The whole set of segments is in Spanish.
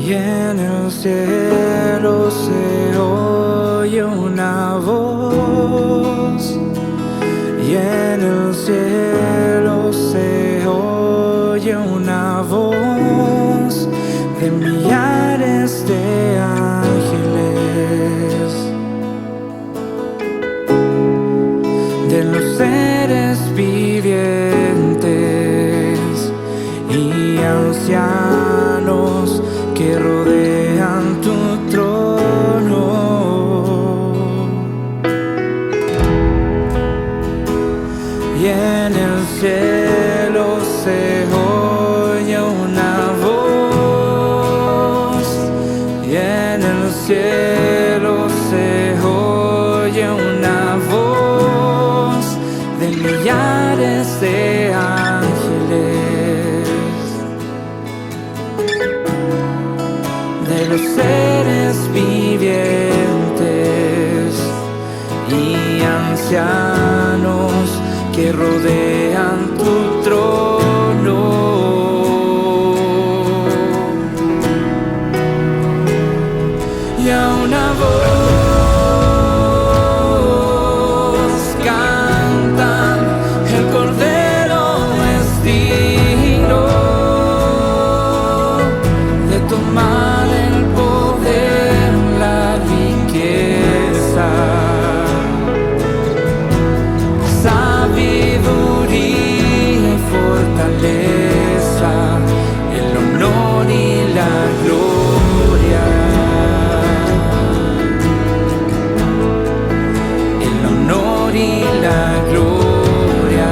Y en el cielo se oye una voz, y en el cielo se oye una voz de millares de ángeles, de los seres vivientes y ancianos que rodean tu trono. Y en el cielo se oye una voz, y en el cielo se oye una voz de millares de ángeles, de los seres vivientes y ancianos que rodean tu trono. Y a una voz cantan: el Cordero es digno de tomar el poder, la riqueza, sabiduría y fortaleza, el honor y la gloria, el honor y la gloria.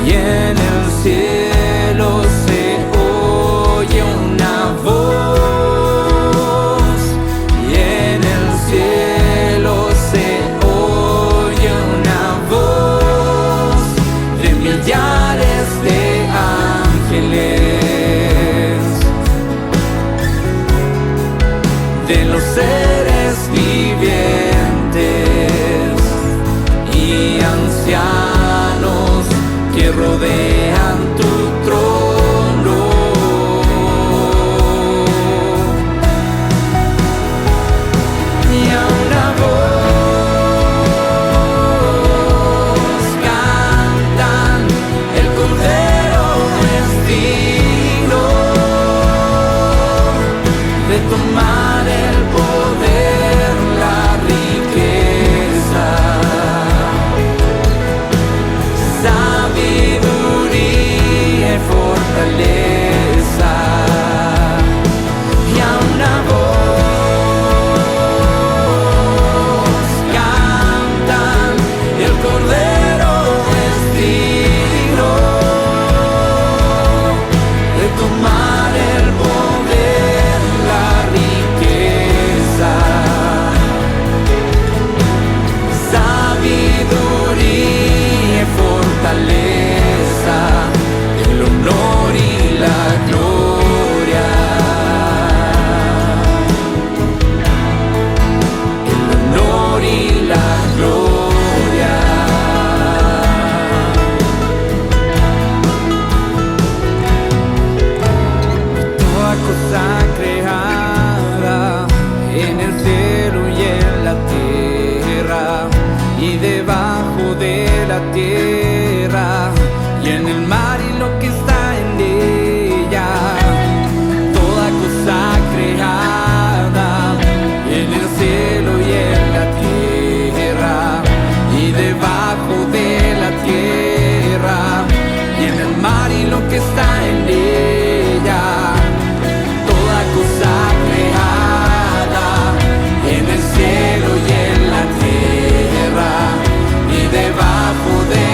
Y en el cielo se oye una voz, y en el cielo se oye una voz de millares de ángeles, de los seres vivientes y ancianos que rodean tu trono. Y a una voz cantan: el Cordero es digno de tomar el poder, la riqueza, sabiduría y fortaleza. Y a una voz cantan: el Cordero es digno de tomar el poder, la riqueza, sabiduría y fortaleza, el honor y la gloria, el honor y la gloria. Toda cosa creada en el cielo y en la tierra y debajo de la tierra y en el mar y lo que está en ella. Toda cosa creada en el cielo y en la tierra y debajo de la tierra y en el mar y lo que está en ella. Toda cosa creada en el cielo y en la tierra y debajo de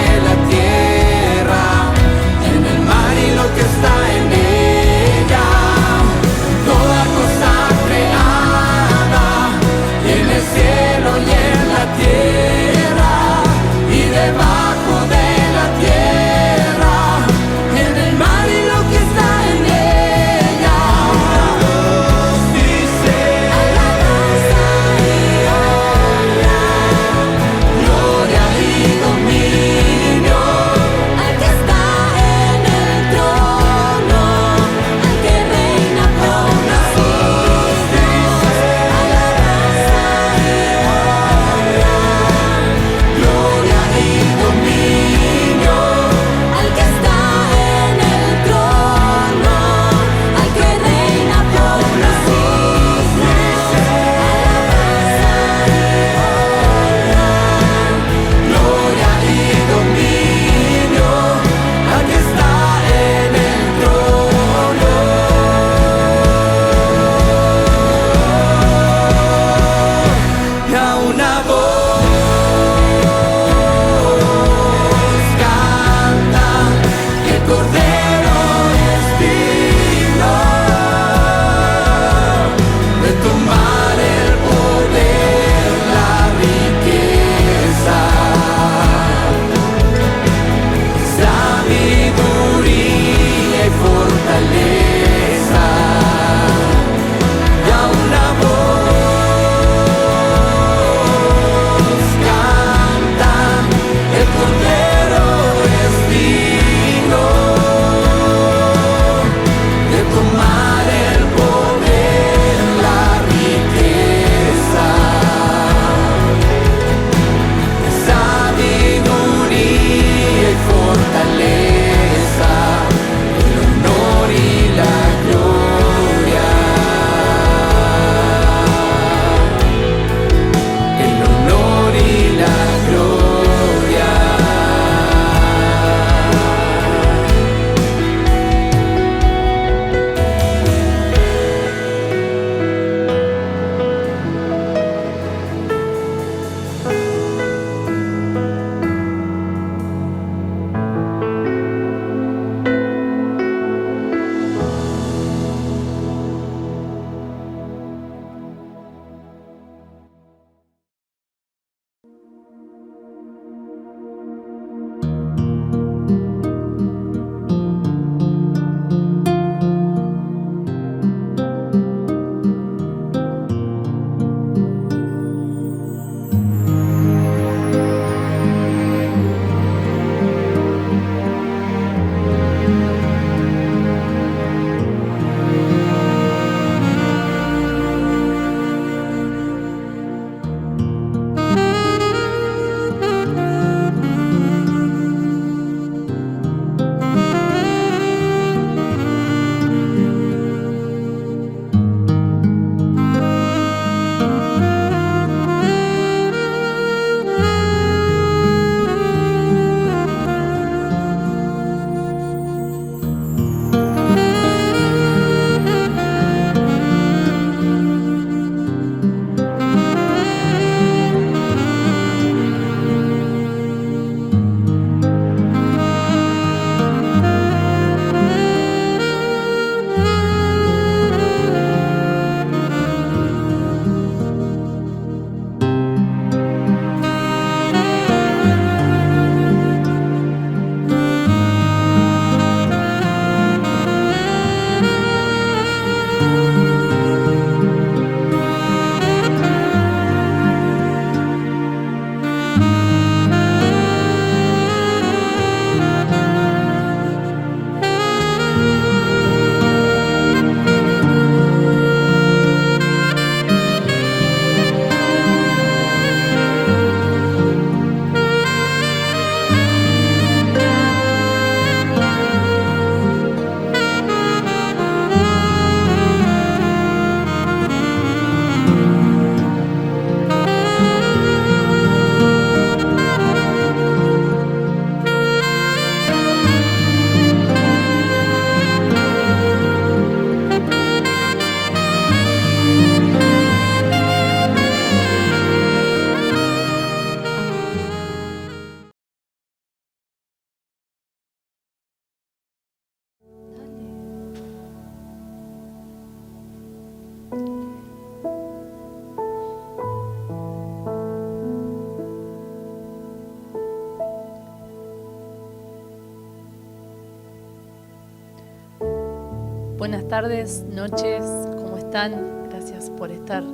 Buenas tardes, noches, ¿cómo están? Gracias por estar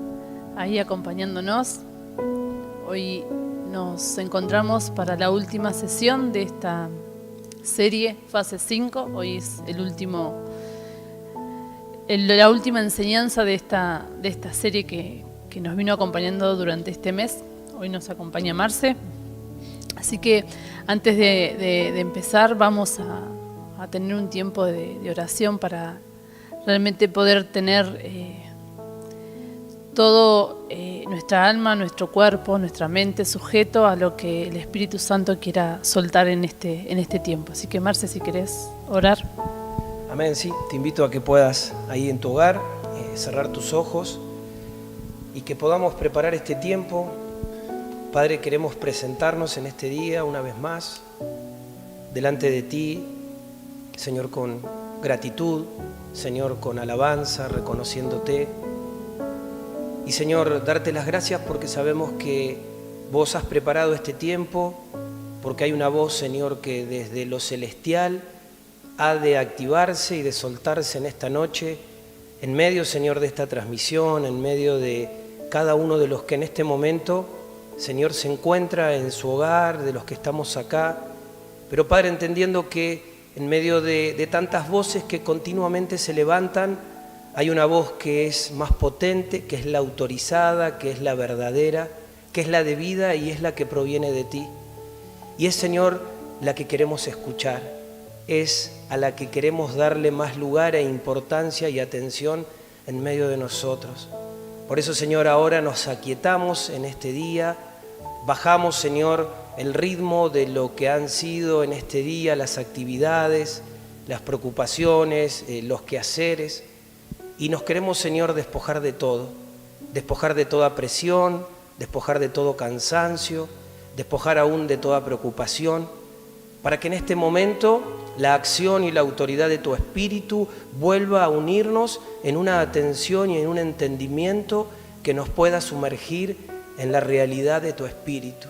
ahí acompañándonos. Hoy nos encontramos para la última sesión de esta serie, fase 5. Hoy es la última enseñanza de esta serie que nos vino acompañando durante este mes. Hoy nos acompaña Marce. Así que antes de empezar vamos a tener un tiempo de oración para realmente poder tener todo nuestra alma, nuestro cuerpo, nuestra mente sujeto a lo que el Espíritu Santo quiera soltar en este tiempo. Así que Marce, si querés orar. Amén, sí, te invito a que puedas ahí en tu hogar cerrar tus ojos y que podamos preparar este tiempo. Padre, queremos presentarnos en este día una vez más delante de ti, Señor, con gratitud, Señor, con alabanza, reconociéndote. Y Señor, darte las gracias porque sabemos que vos has preparado este tiempo, porque hay una voz, Señor, que desde lo celestial ha de activarse y de soltarse en esta noche, en medio, Señor, de esta transmisión, en medio de cada uno de los que en este momento, Señor, se encuentra en su hogar, de los que estamos acá. Pero Padre, entendiendo que en medio de tantas voces que continuamente se levantan, hay una voz que es más potente, que es la autorizada, que es la verdadera, que es la de vida y es la que proviene de ti. Y es, Señor, la que queremos escuchar, es a la que queremos darle más lugar e importancia y atención en medio de nosotros. Por eso, Señor, ahora nos aquietamos en este día, bajamos, Señor, el ritmo de lo que han sido en este día las actividades, las preocupaciones, los quehaceres, y nos queremos, Señor, despojar de todo, despojar de toda presión, despojar de todo cansancio, despojar aún de toda preocupación, para que en este momento la acción y la autoridad de tu Espíritu vuelva a unirnos en una atención y en un entendimiento que nos pueda sumergir en la realidad de tu Espíritu.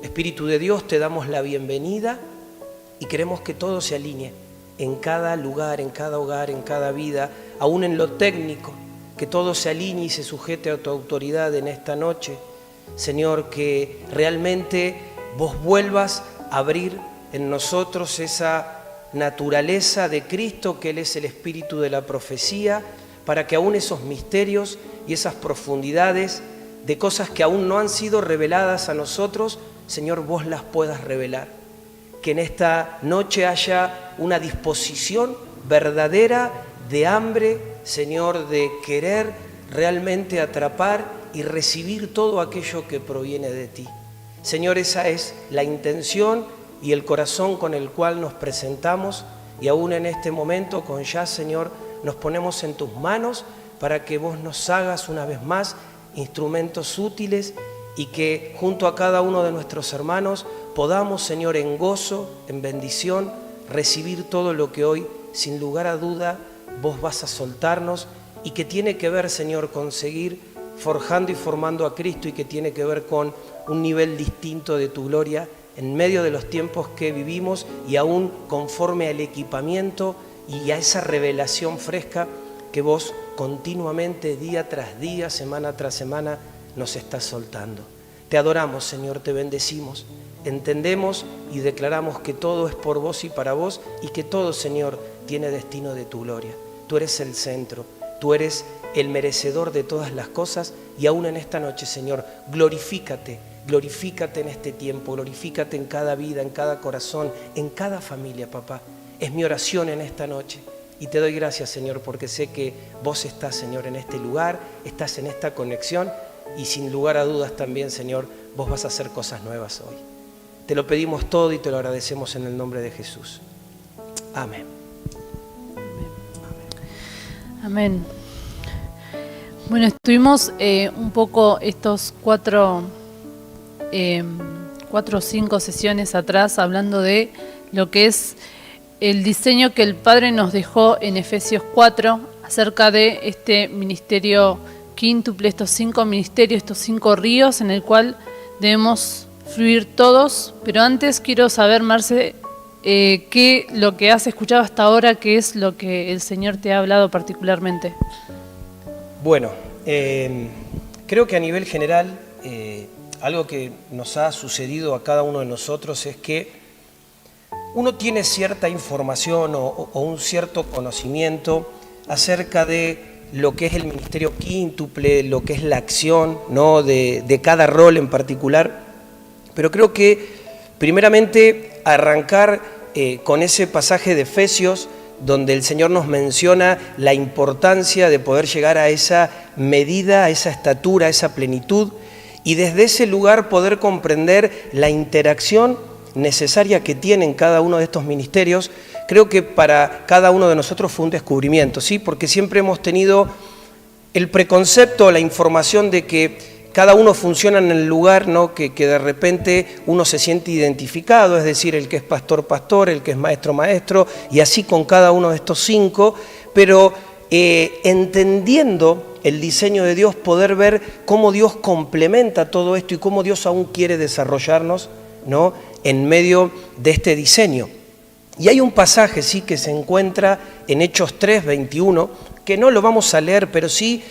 Espíritu de Dios, te damos la bienvenida y queremos que todo se alinee en cada lugar, en cada hogar, en cada vida, aún en lo técnico, que todo se alinee y se sujete a tu autoridad en esta noche. Señor, que realmente vos vuelvas a abrir en nosotros esa naturaleza de Cristo, que Él es el espíritu de la profecía, para que aún esos misterios y esas profundidades de cosas que aún no han sido reveladas a nosotros, Señor, vos las puedas revelar. Que en esta noche haya una disposición verdadera de hambre, Señor, de querer realmente atrapar y recibir todo aquello que proviene de ti. Señor, esa es la intención y el corazón con el cual nos presentamos, y aún en este momento con ya, Señor, nos ponemos en tus manos para que vos nos hagas una vez más instrumentos útiles y que junto a cada uno de nuestros hermanos podamos, Señor, en gozo, en bendición, recibir todo lo que hoy, sin lugar a duda, vos vas a soltarnos y que tiene que ver, Señor, con seguir forjando y formando a Cristo, y que tiene que ver con un nivel distinto de tu gloria en medio de los tiempos que vivimos y aún conforme al equipamiento y a esa revelación fresca que vos continuamente, día tras día, semana tras semana, nos estás soltando. Te adoramos, Señor, te bendecimos, entendemos y declaramos que todo es por vos y para vos, y que todo, Señor, tiene destino de tu gloria. Tú eres el centro, tú eres el merecedor de todas las cosas, y aún en esta noche, Señor, glorifícate en este tiempo, glorifícate en cada vida, en cada corazón, en cada familia, papá. Es mi oración en esta noche. Y te doy gracias, Señor, porque sé que vos estás, Señor, en este lugar, estás en esta conexión, y sin lugar a dudas también, Señor, vos vas a hacer cosas nuevas hoy. Te lo pedimos todo y te lo agradecemos en el nombre de Jesús. Amén. Amén. Bueno, estuvimos un poco estos 4 o 5 sesiones atrás hablando de lo que es el diseño que el Padre nos dejó en Efesios 4 acerca de este ministerio quíntuple, estos 5 ministerios, estos 5 ríos en el cual debemos fluir todos. Pero antes quiero saber, Marce, ¿qué lo que has escuchado hasta ahora, qué es lo que el Señor te ha hablado particularmente? Bueno, creo que a nivel general, algo que nos ha sucedido a cada uno de nosotros es que uno tiene cierta información o un cierto conocimiento acerca de lo que es el ministerio quíntuple, lo que es la acción, ¿no?, de cada rol en particular. Pero creo que primeramente arrancar con ese pasaje de Efesios donde el Señor nos menciona la importancia de poder llegar a esa medida, a esa estatura, a esa plenitud, y desde ese lugar poder comprender la interacción necesaria que tienen cada uno de estos ministerios. Creo que para cada uno de nosotros fue un descubrimiento, ¿sí? Porque siempre hemos tenido el preconcepto, la información de que cada uno funciona en el lugar, ¿no?, que de repente uno se siente identificado, es decir, el que es pastor, pastor, el que es maestro, maestro, y así con cada uno de estos 5, pero entendiendo el diseño de Dios, poder ver cómo Dios complementa todo esto y cómo Dios aún quiere desarrollarnos, ¿no?, en medio de este diseño. Y hay un pasaje, sí, que se encuentra en Hechos 3:21, que no lo vamos a leer, pero sí,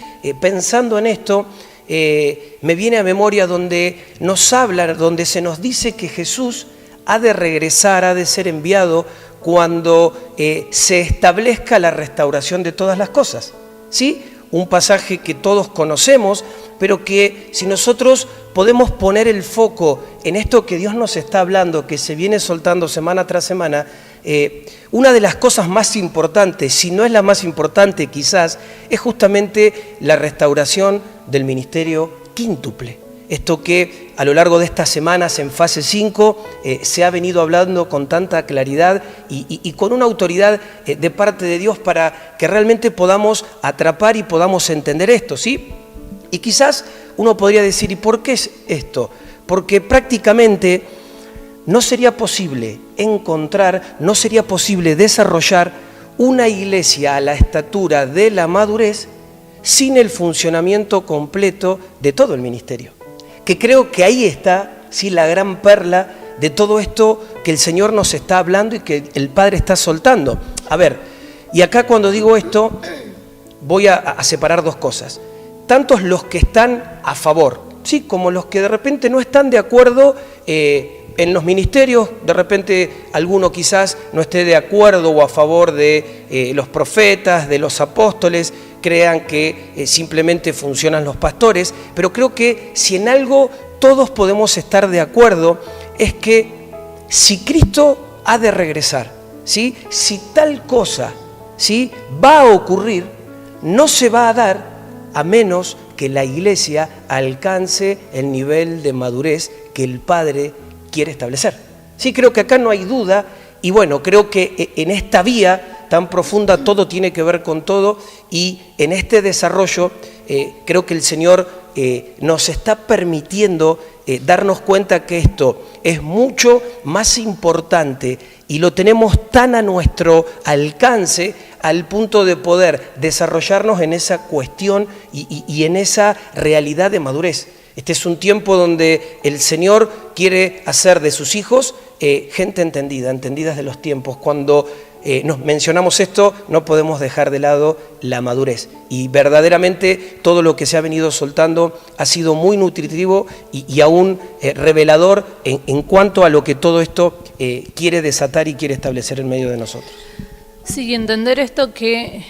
pensando en esto, me viene a memoria donde nos habla, donde se nos dice que Jesús ha de regresar, ha de ser enviado cuando se establezca la restauración de todas las cosas, ¿sí? Un pasaje que todos conocemos, pero que si nosotros podemos poner el foco en esto que Dios nos está hablando, que se viene soltando semana tras semana, una de las cosas más importantes, si no es la más importante quizás, es justamente la restauración del ministerio quíntuple. Esto que a lo largo de estas semanas en fase 5 se ha venido hablando con tanta claridad y con una autoridad de parte de Dios para que realmente podamos atrapar y podamos entender esto, ¿sí? Y quizás uno podría decir, ¿y por qué es esto? Porque prácticamente no sería posible encontrar, no sería posible desarrollar una iglesia a la estatura de la madurez sin el funcionamiento completo de todo el ministerio. Que creo que ahí está, sí, la gran perla de todo esto que el Señor nos está hablando y que el Padre está soltando. A ver, y acá cuando digo esto, voy a separar dos cosas. Tantos los que están a favor, sí, como los que de repente no están de acuerdo en los ministerios, de repente alguno quizás no esté de acuerdo o a favor de los profetas, de los apóstoles, crean que simplemente funcionan los pastores, pero creo que si en algo todos podemos estar de acuerdo es que si Cristo ha de regresar, ¿sí?, si tal cosa, ¿sí?, va a ocurrir, no se va a dar a menos que la iglesia alcance el nivel de madurez que el Padre quiere establecer. Sí, creo que acá no hay duda y bueno, creo que en esta vía tan profunda todo tiene que ver con todo y en este desarrollo creo que el Señor nos está permitiendo darnos cuenta que esto es mucho más importante y lo tenemos tan a nuestro alcance al punto de poder desarrollarnos en esa cuestión y en esa realidad de madurez. Este es un tiempo donde el Señor quiere hacer de sus hijos gente entendida, entendidas de los tiempos. Cuando nos mencionamos esto, no podemos dejar de lado la madurez. Y verdaderamente todo lo que se ha venido soltando ha sido muy nutritivo y aún revelador en cuanto a lo que todo esto quiere desatar y quiere establecer en medio de nosotros. Sí, entender esto que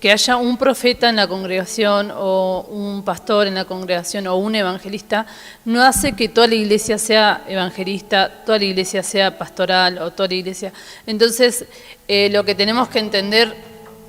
haya un profeta en la congregación o un pastor en la congregación o un evangelista no hace que toda la iglesia sea evangelista, toda la iglesia sea pastoral o toda la iglesia. Entonces, lo que tenemos que entender,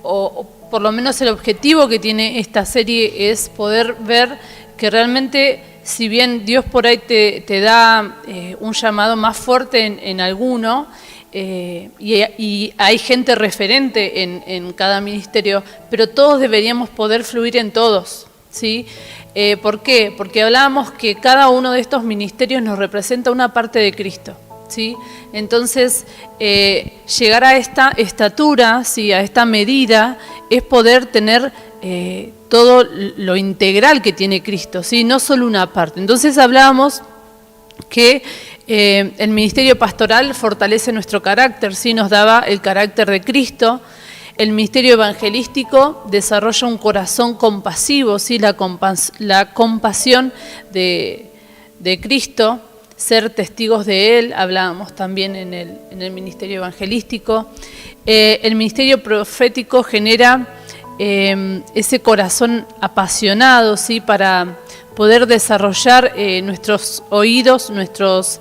o por lo menos el objetivo que tiene esta serie es poder ver que realmente, si bien Dios por ahí te da un llamado más fuerte en alguno, y hay gente referente en cada ministerio, pero todos deberíamos poder fluir en todos, ¿sí? ¿Por qué? Porque hablábamos que cada uno de estos ministerios nos representa una parte de Cristo, ¿sí? Entonces, llegar a esta estatura, ¿sí?, a esta medida, es poder tener todo lo integral que tiene Cristo, ¿sí?, no solo una parte. Entonces hablábamos que El ministerio pastoral fortalece nuestro carácter, ¿sí? Nos daba el carácter de Cristo. El ministerio evangelístico desarrolla un corazón compasivo, ¿sí? La compasión de Cristo, ser testigos de Él, hablábamos también en el ministerio evangelístico. El ministerio profético genera ese corazón apasionado, ¿sí? Para poder desarrollar nuestros oídos, nuestros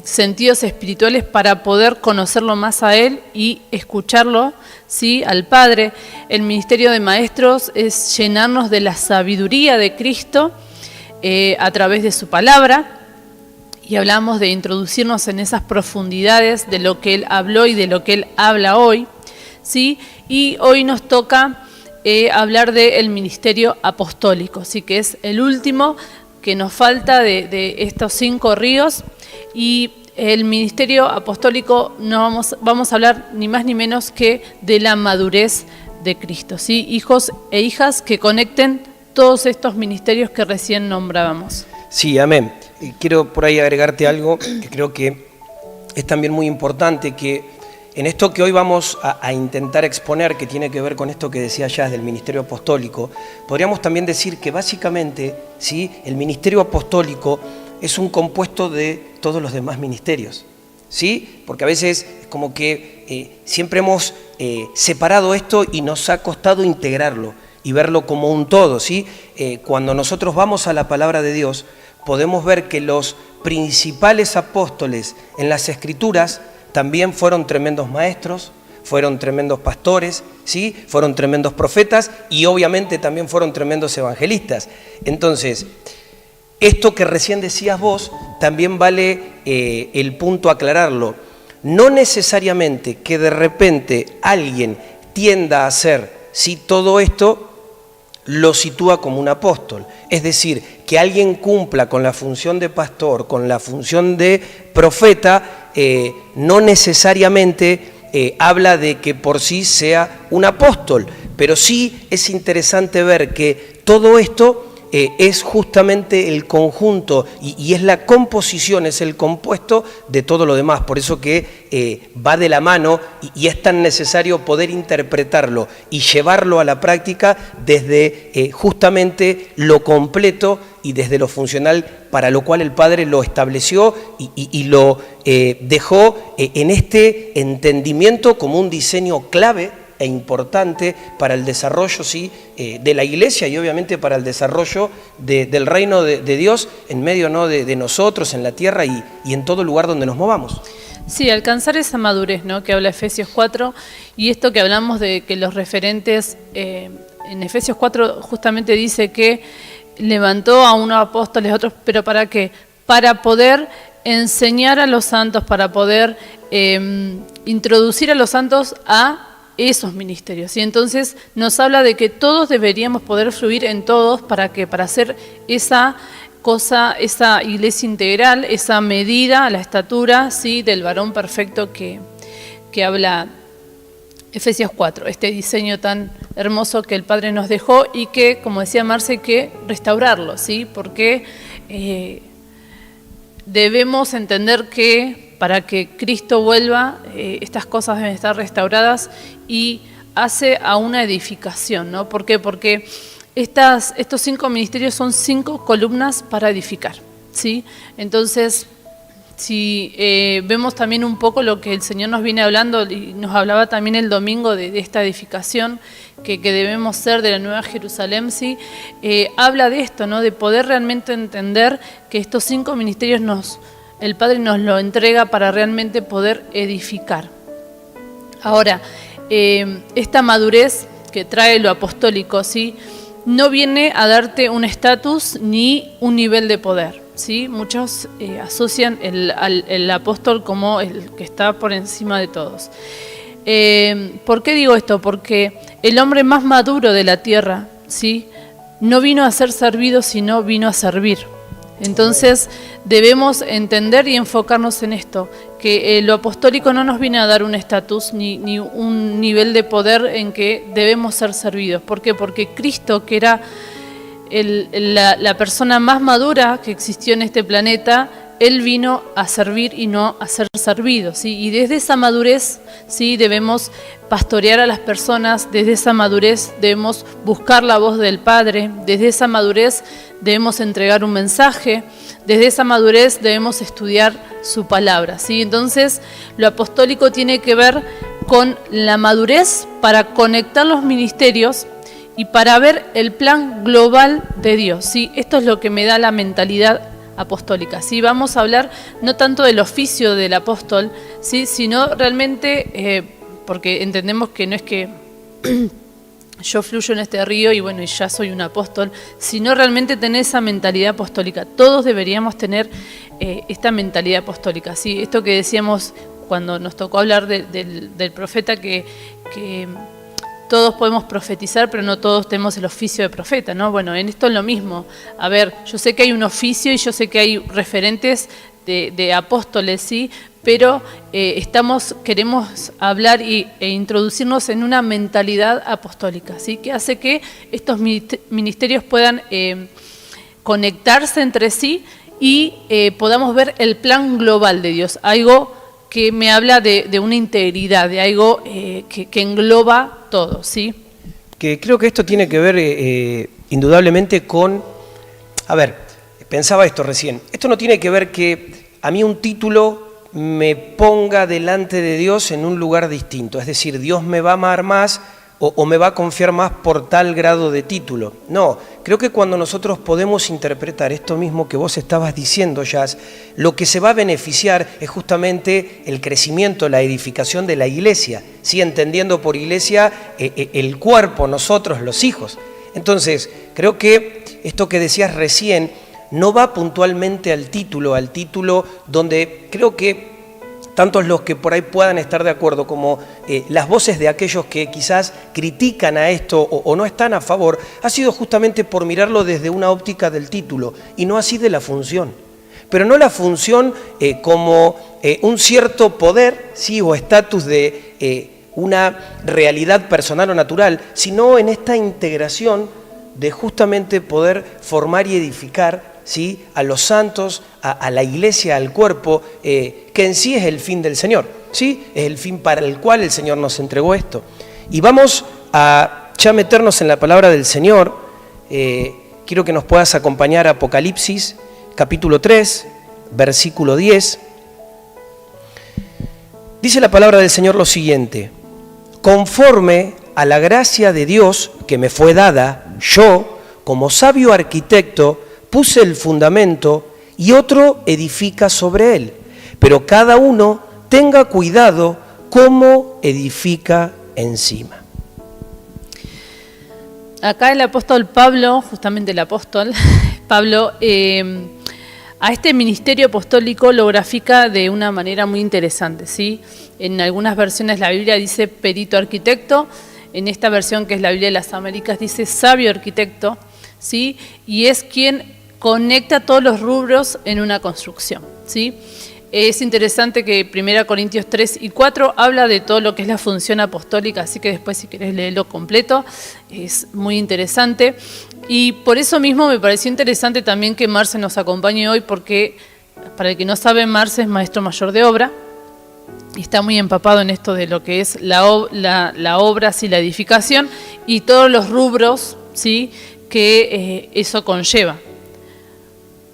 sentidos espirituales para poder conocerlo más a Él y escucharlo, ¿sí? Al Padre. El ministerio de maestros es llenarnos de la sabiduría de Cristo a través de su palabra, y hablamos de introducirnos en esas profundidades de lo que Él habló y de lo que Él habla hoy, ¿sí? Y hoy nos toca hablar del ministerio apostólico, ¿sí? Que es el último que nos falta de estos 5 ríos. Y el ministerio apostólico vamos a hablar ni más ni menos que de la madurez de Cristo, ¿sí? Hijos e hijas que conecten todos estos ministerios que recién nombrábamos. Sí, amén. Y quiero por ahí agregarte algo que creo que es también muy importante, que en esto que hoy vamos a intentar exponer, que tiene que ver con esto que decía Jazz del ministerio apostólico, podríamos también decir que básicamente, ¿sí?, el ministerio apostólico es un compuesto de todos los demás ministerios, ¿sí? Porque a veces es como que siempre hemos separado esto y nos ha costado integrarlo y verlo como un todo, ¿sí? Cuando nosotros vamos a la palabra de Dios, podemos ver que los principales apóstoles en las Escrituras también fueron tremendos maestros, fueron tremendos pastores, ¿sí? Fueron tremendos profetas y obviamente también fueron tremendos evangelistas. Entonces, esto que recién decías vos, también vale el punto aclararlo. No necesariamente que de repente alguien tienda a hacer, ¿sí?, todo esto lo sitúa como un apóstol. Es decir, que alguien cumpla con la función de pastor, con la función de profeta, no necesariamente habla de que por sí sea un apóstol, pero sí es interesante ver que todo esto es justamente el conjunto y es la composición, es el compuesto de todo lo demás. Por eso que va de la mano y es tan necesario poder interpretarlo y llevarlo a la práctica desde justamente lo completo y desde lo funcional para lo cual el Padre lo estableció y lo dejó en este entendimiento como un diseño clave e importante para el desarrollo, sí, de la iglesia y obviamente para el desarrollo del reino de Dios en medio, ¿no?, de nosotros, en la tierra y en todo lugar donde nos movamos. Sí, alcanzar esa madurez, ¿no?, que habla Efesios 4, y esto que hablamos de que los referentes, en Efesios 4 justamente dice que levantó a unos apóstoles, a otros, pero ¿para qué? Para poder enseñar a los santos, para poder introducir a los santos a esos ministerios. Y entonces nos habla de que todos deberíamos poder fluir en todos para hacer esa cosa, esa iglesia integral, esa medida, la estatura, ¿sí?, del varón perfecto que habla Efesios 4, este diseño tan hermoso que el Padre nos dejó y que, como decía Marce, hay que restaurarlo, ¿sí? Porque debemos entender que para que Cristo vuelva, estas cosas deben estar restauradas y hace a una edificación, ¿no? ¿Por qué? Porque estos 5 ministerios son 5 columnas para edificar, ¿sí? Entonces, si vemos también un poco lo que el Señor nos viene hablando y nos hablaba también el domingo de esta edificación que debemos ser de la Nueva Jerusalén, ¿sí? Habla de esto, ¿no? De poder realmente entender que estos 5 ministerios el Padre nos lo entrega para realmente poder edificar. Ahora, esta madurez que trae lo apostólico, ¿sí?, no viene a darte un estatus ni un nivel de poder, ¿sí? Muchos asocian el apóstol como el que está por encima de todos. ¿Por qué digo esto? Porque el hombre más maduro de la tierra, ¿sí?, no vino a ser servido, sino vino a servir. Entonces debemos entender y enfocarnos en esto, que lo apostólico no nos viene a dar un estatus ni un nivel de poder en que debemos ser servidos. ¿Por qué? Porque Cristo, que era la persona más madura que existió en este planeta, Él vino a servir y no a ser servido, ¿sí? Y desde esa madurez, ¿sí?, debemos pastorear a las personas, desde esa madurez debemos buscar la voz del Padre, desde esa madurez debemos entregar un mensaje, desde esa madurez debemos estudiar su palabra, ¿sí? Entonces, lo apostólico tiene que ver con la madurez para conectar los ministerios y para ver el plan global de Dios, ¿sí? Esto es lo que me da la mentalidad apostólica, ¿sí? Vamos a hablar no tanto del oficio del apóstol, ¿sí?, sino realmente, porque entendemos que no es que yo fluyo en este río y bueno, y ya soy un apóstol, sino realmente tener esa mentalidad apostólica. Todos deberíamos tener esta mentalidad apostólica, ¿sí? Esto que decíamos cuando nos tocó hablar del profeta, que todos podemos profetizar, pero no todos tenemos el oficio de profeta, ¿no? Bueno, en esto es lo mismo. A ver, yo sé que hay un oficio y yo sé que hay referentes de apóstoles, ¿sí? Pero queremos hablar e introducirnos en una mentalidad apostólica, ¿sí?, que hace que estos ministerios puedan conectarse entre sí y podamos ver el plan global de Dios, algo que me habla de una integridad, de algo que engloba todo, ¿sí? Que creo que esto tiene que ver indudablemente con... A ver, pensaba esto recién. Esto no tiene que ver que a mí un título me ponga delante de Dios en un lugar distinto. Es decir, Dios me va a amar más o me va a confiar más por tal grado de título. No, creo que cuando nosotros podemos interpretar esto mismo que vos estabas diciendo, Jazz, lo que se va a beneficiar es justamente el crecimiento, la edificación de la iglesia, ¿sí? Entendiendo por iglesia el cuerpo, nosotros, los hijos. Entonces, creo que esto que decías recién no va puntualmente al título donde creo que tantos los que por ahí puedan estar de acuerdo como las voces de aquellos que quizás critican a esto o no están a favor, ha sido justamente por mirarlo desde una óptica del título y no así de la función. Pero no la función como un cierto poder, sí, o estatus de una realidad personal o natural, sino en esta integración de justamente poder formar y edificar, ¿sí?, a los santos, a la iglesia, al cuerpo, que en sí es el fin del Señor, ¿sí? Es el fin para el cual el Señor nos entregó esto. Y vamos a ya meternos en la palabra del Señor. Quiero que nos puedas acompañar a Apocalipsis, capítulo 3, versículo 10. Dice la palabra del Señor lo siguiente: conforme a la gracia de Dios que me fue dada, yo, como sabio arquitecto, puse el fundamento y otro edifica sobre él. Pero cada uno tenga cuidado cómo edifica encima. Acá el apóstol Pablo, justamente el apóstol Pablo, a este ministerio apostólico lo grafica de una manera muy interesante, ¿sí? En algunas versiones la Biblia dice perito arquitecto, en esta versión que es la Biblia de las Américas dice sabio arquitecto, ¿sí? Y es quien conecta todos los rubros en una construcción, ¿sí? Es interesante que 1 Corintios 3 y 4 habla de todo lo que es la función apostólica, así que después si querés leerlo completo, es muy interesante. Y por eso mismo me pareció interesante también que Marce nos acompañe hoy, porque para el que no sabe, Marce es maestro mayor de obra y está muy empapado en esto de lo que es la obra, sí, la edificación y todos los rubros, ¿sí?, que eso conlleva.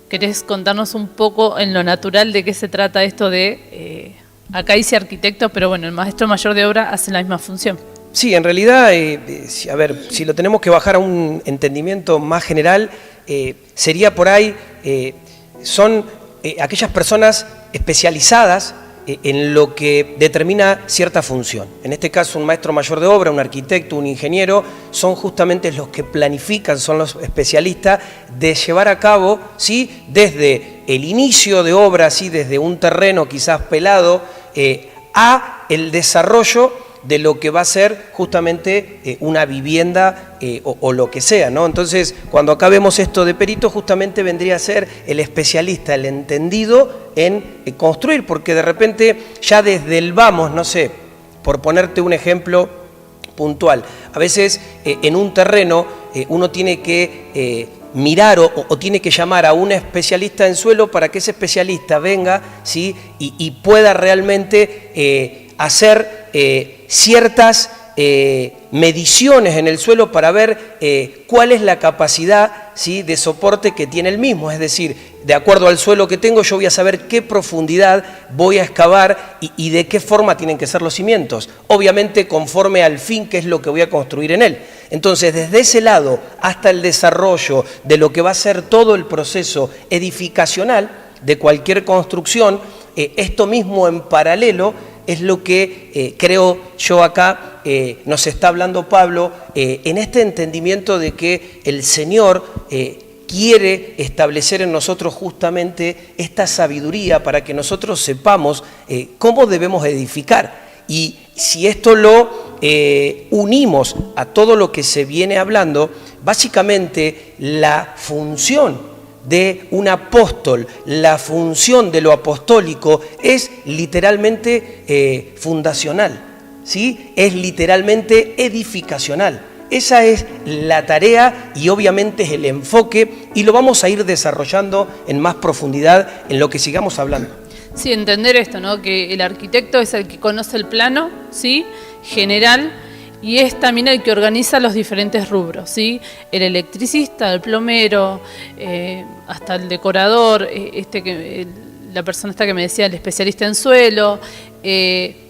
¿Querés contarnos un poco en lo natural de qué se trata esto de, acá dice arquitecto, pero bueno, el maestro mayor de obra hace la misma función? Sí, en realidad, a ver, si lo tenemos que bajar a un entendimiento más general, sería por ahí, son aquellas personas especializadas en lo que determina cierta función. En este caso, un maestro mayor de obra, un arquitecto, un ingeniero, son justamente los que planifican, son los especialistas de llevar a cabo, ¿sí?, desde el inicio de obra, ¿sí?, desde un terreno quizás pelado, a el desarrollo de lo que va a ser justamente una vivienda o lo que sea, ¿no? Entonces, cuando acá vemos esto de perito, justamente vendría a ser el especialista, el entendido en construir, porque de repente ya desde el vamos, no sé, por ponerte un ejemplo puntual, a veces en un terreno uno tiene que mirar o tiene que llamar a un especialista en suelo para que ese especialista venga, ¿sí? y pueda realmente hacer ciertas mediciones en el suelo para ver cuál es la capacidad, ¿sí? de soporte que tiene el mismo. Es decir, de acuerdo al suelo que tengo, yo voy a saber qué profundidad voy a excavar y de qué forma tienen que ser los cimientos. Obviamente conforme al fin, que es lo que voy a construir en él. Entonces, desde ese lado hasta el desarrollo de lo que va a ser todo el proceso edificacional de cualquier construcción, esto mismo en paralelo es lo que creo yo acá nos está hablando Pablo en este entendimiento de que el Señor quiere establecer en nosotros justamente esta sabiduría para que nosotros sepamos cómo debemos edificar. Y si esto lo unimos a todo lo que se viene hablando, básicamente la función de un apóstol, la función de lo apostólico es literalmente fundacional, ¿sí? Es literalmente edificacional. Esa es la tarea y obviamente es el enfoque, y lo vamos a ir desarrollando en más profundidad en lo que sigamos hablando. Sí, entender esto, ¿no? Que el arquitecto es el que conoce el plano, ¿sí? general, y es también el que organiza los diferentes rubros, ¿sí? El electricista, el plomero, hasta el decorador, la persona esta que me decía, el especialista en suelo.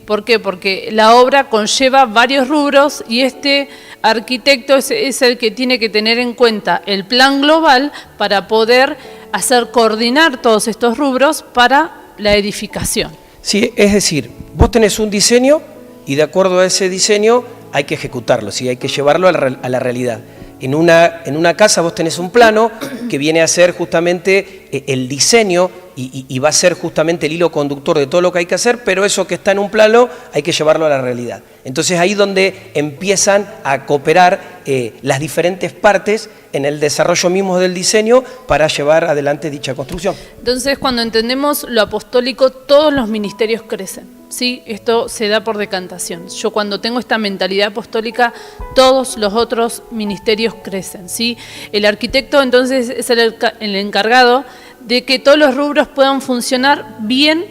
¿Por qué? Porque la obra conlleva varios rubros y este arquitecto es el que tiene que tener en cuenta el plan global para poder hacer coordinar todos estos rubros para la edificación. Sí, es decir, vos tenés un diseño y de acuerdo a ese diseño hay que ejecutarlo, ¿sí? Hay que llevarlo a la realidad. En una casa vos tenés un plano que viene a ser justamente el diseño y va a ser justamente el hilo conductor de todo lo que hay que hacer, pero eso que está en un plano hay que llevarlo a la realidad. Entonces ahí donde empiezan a cooperar las diferentes partes en el desarrollo mismo del diseño para llevar adelante dicha construcción. Entonces, cuando entendemos lo apostólico, todos los ministerios crecen, ¿sí? Esto se da por decantación. Yo cuando tengo esta mentalidad apostólica, todos los otros ministerios crecen, ¿sí? El arquitecto entonces es el encargado de que todos los rubros puedan funcionar bien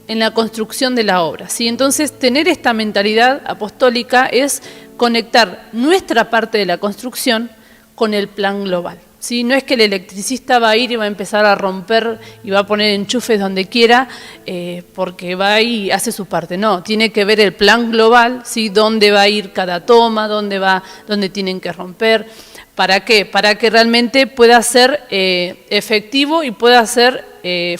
en la construcción de la obra, ¿sí? Entonces, tener esta mentalidad apostólica es conectar nuestra parte de la construcción con el plan global, ¿sí? No es que el electricista va a ir y va a empezar a romper y va a poner enchufes donde quiera porque va y hace su parte. No, tiene que ver el plan global, ¿sí? Dónde va a ir cada toma, dónde tienen que romper. ¿Para qué? Para que realmente pueda ser efectivo y pueda ser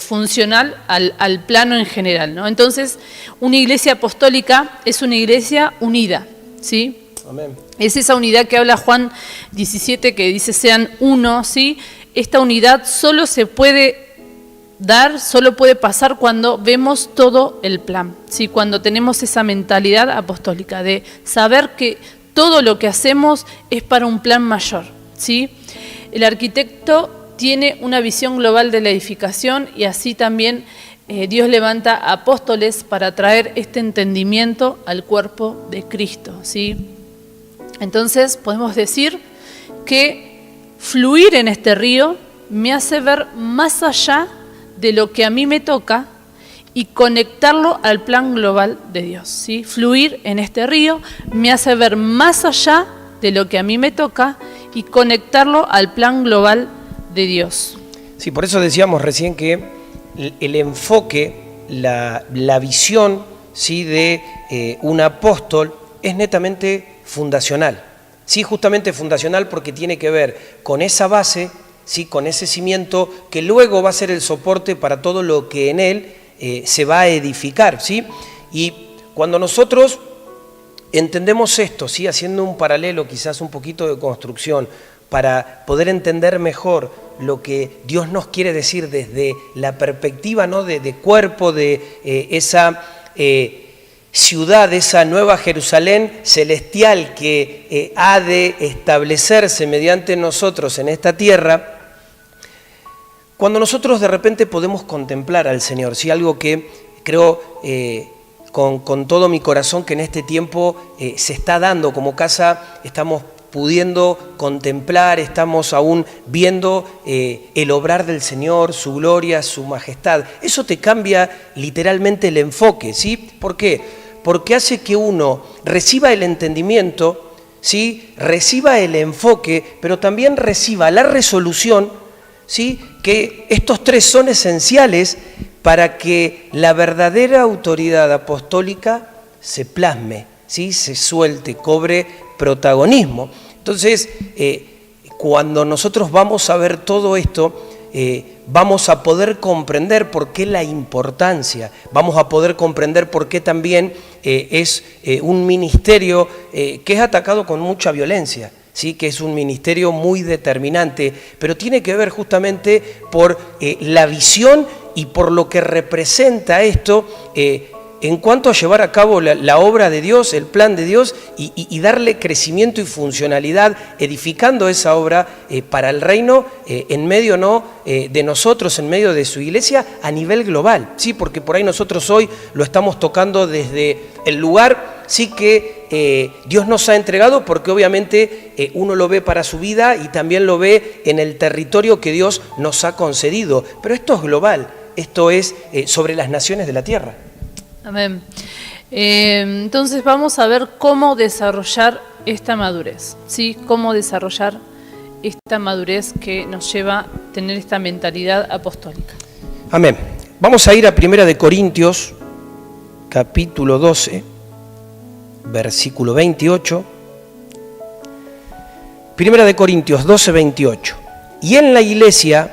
funcional al plano en general, ¿no? Entonces, una iglesia apostólica es una iglesia unida, ¿sí? Amén. Es esa unidad que habla Juan 17, que dice sean uno, ¿sí? Esta unidad solo se puede dar, solo puede pasar cuando vemos todo el plan, ¿sí? Cuando tenemos esa mentalidad apostólica de saber que todo lo que hacemos es para un plan mayor, ¿sí? El arquitecto tiene una visión global de la edificación y así también Dios levanta apóstoles para traer este entendimiento al cuerpo de Cristo, ¿sí? Entonces podemos decir que fluir en este río me hace ver más allá de lo que a mí me toca y conectarlo al plan global de Dios, ¿sí? Fluir en este río me hace ver más allá de lo que a mí me toca y conectarlo al plan global de Dios. Sí, por eso decíamos recién que el enfoque, la visión, ¿sí? de un apóstol es netamente fundacional. Sí, justamente fundacional porque tiene que ver con esa base, ¿sí? con ese cimiento que luego va a ser el soporte para todo lo que en él se va a edificar, ¿sí? Y cuando nosotros entendemos esto, ¿sí? haciendo un paralelo, quizás un poquito de construcción, para poder entender mejor lo que Dios nos quiere decir desde la perspectiva, ¿no? de cuerpo, de esa ciudad, esa nueva Jerusalén celestial que ha de establecerse mediante nosotros en esta tierra. Cuando nosotros de repente podemos contemplar al Señor, ¿sí? Algo que creo con todo mi corazón que en este tiempo se está dando como casa, estamos pudiendo contemplar, estamos aún viendo el obrar del Señor, su gloria, su majestad. Eso te cambia literalmente el enfoque, ¿sí? ¿Por qué? Porque hace que uno reciba el entendimiento, ¿sí? Reciba el enfoque, pero también reciba la resolución, ¿sí? Que estos tres son esenciales para que la verdadera autoridad apostólica se plasme, ¿sí? Se suelte, cobre protagonismo. Entonces, cuando nosotros vamos a ver todo esto, vamos a poder comprender por qué la importancia, vamos a poder comprender por qué también es un ministerio que es atacado con mucha violencia, ¿sí? Que es un ministerio muy determinante, pero tiene que ver justamente por la visión y por lo que representa esto en cuanto a llevar a cabo la obra de Dios, el plan de Dios y darle crecimiento y funcionalidad, edificando esa obra para el reino en medio de nosotros, en medio de su iglesia a nivel global, ¿sí? Porque por ahí nosotros hoy lo estamos tocando desde el lugar, sí, que Dios nos ha entregado, porque obviamente uno lo ve para su vida y también lo ve en el territorio que Dios nos ha concedido, pero esto es global, esto es sobre las naciones de la tierra. Amén. Entonces vamos a ver cómo desarrollar esta madurez, ¿sí? Cómo desarrollar esta madurez que nos lleva a tener esta mentalidad apostólica. Amén. Vamos a ir a 1 Corintios, capítulo 12, versículo 28. 1 Corintios 12, 28. Y en la iglesia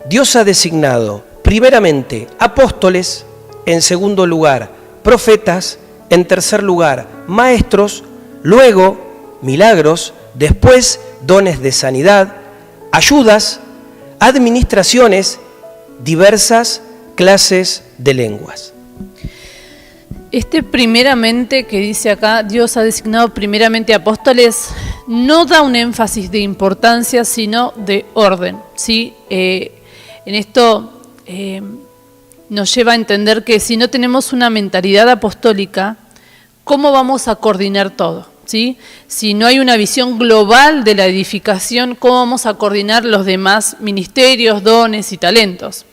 Dios ha designado primeramente apóstoles, en segundo lugar profetas, en tercer lugar maestros, luego milagros, después dones de sanidad, ayudas, administraciones, diversas clases de lenguas. Primeramente que dice acá, Dios ha designado primeramente apóstoles, no da un énfasis de importancia, sino de orden, ¿sí? En esto nos lleva a entender que si no tenemos una mentalidad apostólica, ¿cómo vamos a coordinar todo? ¿Sí? Si no hay una visión global de la edificación, ¿cómo vamos a coordinar los demás ministerios, dones y talentos?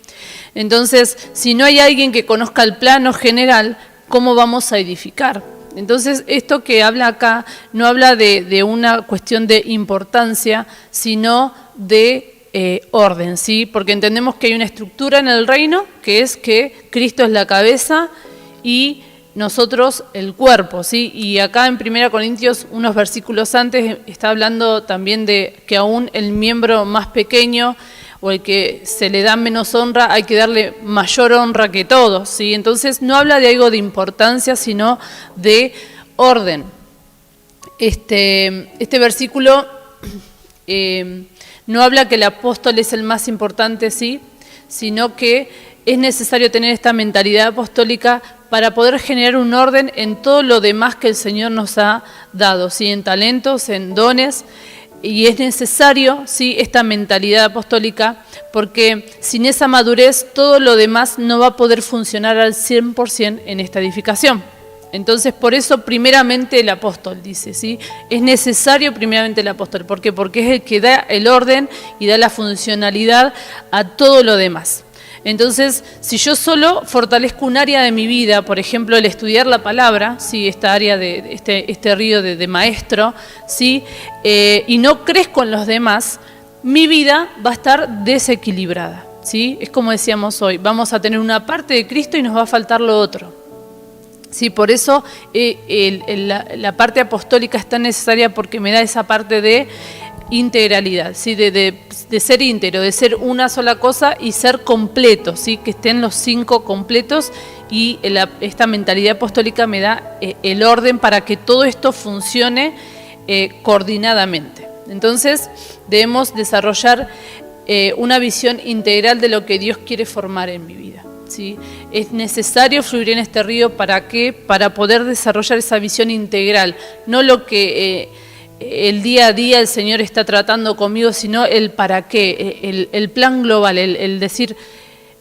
Entonces, si no hay alguien que conozca el plano general, ¿cómo vamos a edificar? Entonces, esto que habla acá no habla de una cuestión de importancia, sino de orden, ¿sí? Porque entendemos que hay una estructura en el reino, que es que Cristo es la cabeza y nosotros el cuerpo, ¿sí? Y acá en 1 Corintios, unos versículos antes, está hablando también de que aún el miembro más pequeño o el que se le da menos honra, hay que darle mayor honra que todos, ¿sí? Entonces no habla de algo de importancia, sino de orden. Este versículo no habla que el apóstol es el más importante, sí, sino que es necesario tener esta mentalidad apostólica para poder generar un orden en todo lo demás que el Señor nos ha dado, ¿sí? En talentos, en dones, y es necesario, ¿sí? Esta mentalidad apostólica, porque sin esa madurez todo lo demás no va a poder funcionar al 100% en esta edificación. Entonces, por eso primeramente el apóstol, dice, ¿sí? Es necesario primeramente el apóstol. ¿Por qué? Porque es el que da el orden y da la funcionalidad a todo lo demás. Entonces, si yo solo fortalezco un área de mi vida, por ejemplo, el estudiar la palabra, ¿sí? Esta área de este río de maestro, ¿sí? Y no crezco en los demás, mi vida va a estar desequilibrada, ¿sí? Es como decíamos hoy, vamos a tener una parte de Cristo y nos va a faltar lo otro. Sí, por eso la parte apostólica es tan necesaria, porque me da esa parte de integralidad, ¿sí? de ser íntegro, de ser una sola cosa y ser completo, ¿sí? Que estén los 5 completos, y esta mentalidad apostólica me da el orden para que todo esto funcione coordinadamente. Entonces debemos desarrollar una visión integral de lo que Dios quiere formar en mi vida. ¿Sí? Es necesario fluir en este río, ¿para qué? Para poder desarrollar esa visión integral, no lo que el día a día el Señor está tratando conmigo, sino el para qué, el plan global, el decir,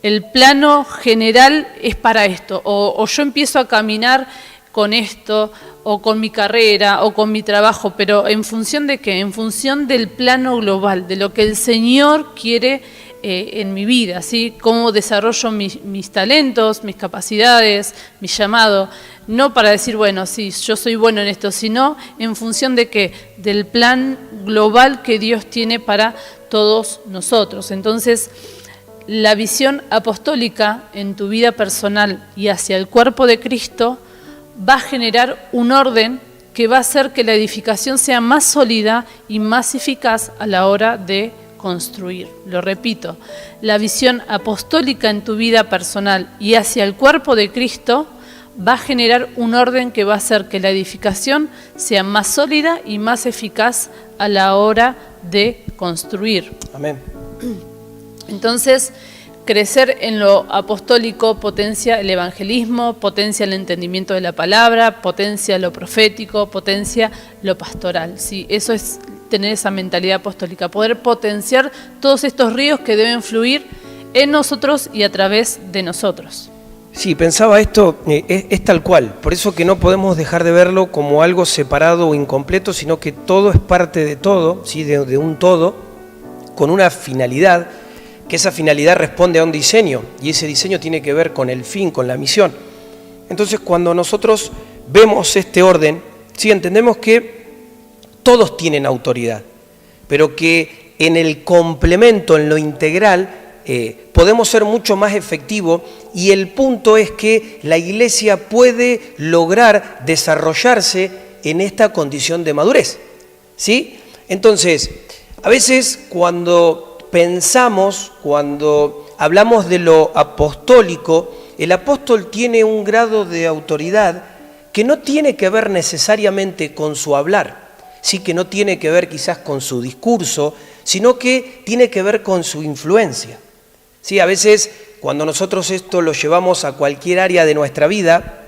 el plano general es para esto, o yo empiezo a caminar con esto, o con mi carrera, o con mi trabajo, pero ¿en función de qué? En función del plano global, de lo que el Señor quiere en mi vida, ¿sí? Cómo desarrollo mis talentos, mis capacidades, mi llamado. No para decir, bueno, sí, yo soy bueno en esto, sino en función de qué? Del plan global que Dios tiene para todos nosotros. Entonces, la visión apostólica en tu vida personal y hacia el cuerpo de Cristo va a generar un orden que va a hacer que la edificación sea más sólida y más eficaz a la hora de construir. Lo repito, la visión apostólica en tu vida personal y hacia el cuerpo de Cristo va a generar un orden que va a hacer que la edificación sea más sólida y más eficaz a la hora de construir. Amén. Entonces, crecer en lo apostólico potencia el evangelismo, potencia el entendimiento de la palabra, potencia lo profético, potencia lo pastoral. ¿Sí? Eso es tener esa mentalidad apostólica, poder potenciar todos estos ríos que deben fluir en nosotros y a través de nosotros. Sí, pensaba esto, es tal cual, por eso que no podemos dejar de verlo como algo separado o incompleto, sino que todo es parte de todo, ¿sí? de un todo, con una finalidad, que esa finalidad responde a un diseño, y ese diseño tiene que ver con el fin, con la misión. Entonces, cuando nosotros vemos este orden, sí, entendemos que todos tienen autoridad, pero que en el complemento, en lo integral, podemos ser mucho más efectivos, y el punto es que la iglesia puede lograr desarrollarse en esta condición de madurez, ¿sí? Entonces, a veces cuando pensamos, cuando hablamos de lo apostólico, el apóstol tiene un grado de autoridad que no tiene que ver necesariamente con su hablar, sí, que no tiene que ver quizás con su discurso, sino que tiene que ver con su influencia. Sí, a veces cuando nosotros esto lo llevamos a cualquier área de nuestra vida,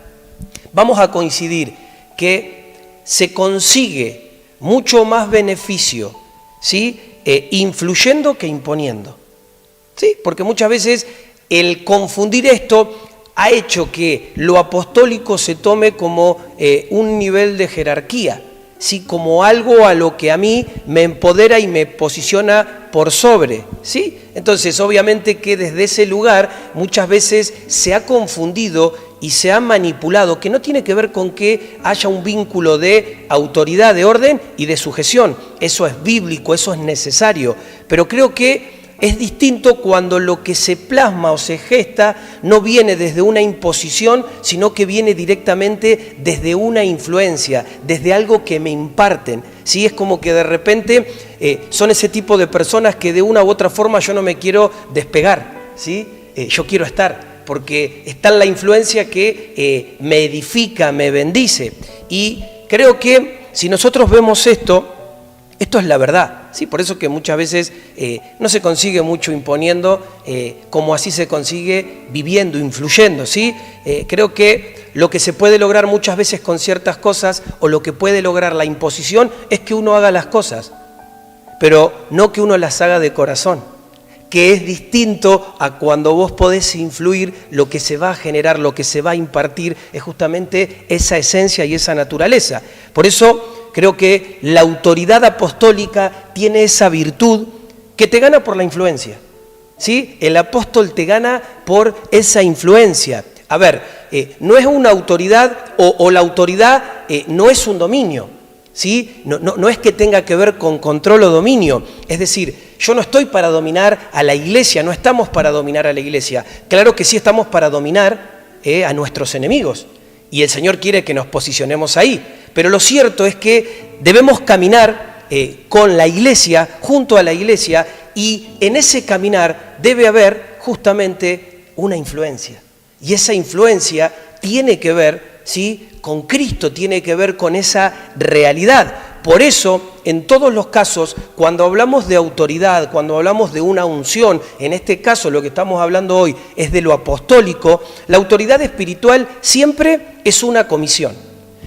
vamos a coincidir que se consigue mucho más beneficio, ¿sí? Influyendo que imponiendo, ¿sí? Porque muchas veces el confundir esto ha hecho que lo apostólico se tome como un nivel de jerarquía, ¿sí? Como algo a lo que a mí me empodera y me posiciona por sobre, ¿sí? Entonces, obviamente que desde ese lugar muchas veces se ha confundido y se ha manipulado, que no tiene que ver con que haya un vínculo de autoridad, de orden y de sujeción. Eso es bíblico, eso es necesario, pero creo que es distinto cuando lo que se plasma o se gesta no viene desde una imposición, sino que viene directamente desde una influencia, desde algo que me imparten. ¿Sí? Es como que de repente son ese tipo de personas que de una u otra forma yo no me quiero despegar, ¿sí? Yo quiero estar, porque está en la influencia que me edifica, me bendice. Y creo que si nosotros vemos esto es la verdad, ¿sí? Por eso que muchas veces no se consigue mucho imponiendo, como así se consigue viviendo, influyendo, ¿sí? Creo que lo que se puede lograr muchas veces con ciertas cosas, o lo que puede lograr la imposición, es que uno haga las cosas, pero no que uno las haga de corazón, que es distinto a cuando vos podés influir. Lo que se va a generar, lo que se va a impartir, es justamente esa esencia y esa naturaleza. Por eso creo que la autoridad apostólica tiene esa virtud que te gana por la influencia, ¿sí? El apóstol te gana por esa influencia. A ver, no es una autoridad o la autoridad no es un dominio, ¿sí? No es que tenga que ver con control o dominio. Es decir, yo no estoy para dominar a la iglesia, no estamos para dominar a la iglesia. Claro que sí estamos para dominar a nuestros enemigos. Y el Señor quiere que nos posicionemos ahí. Pero lo cierto es que debemos caminar con la iglesia, junto a la iglesia, y en ese caminar debe haber justamente una influencia. Y esa influencia tiene que ver, ¿sí?, con Cristo, tiene que ver con esa realidad. Por eso, en todos los casos, cuando hablamos de autoridad, cuando hablamos de una unción, en este caso lo que estamos hablando hoy es de lo apostólico, la autoridad espiritual siempre es una comisión.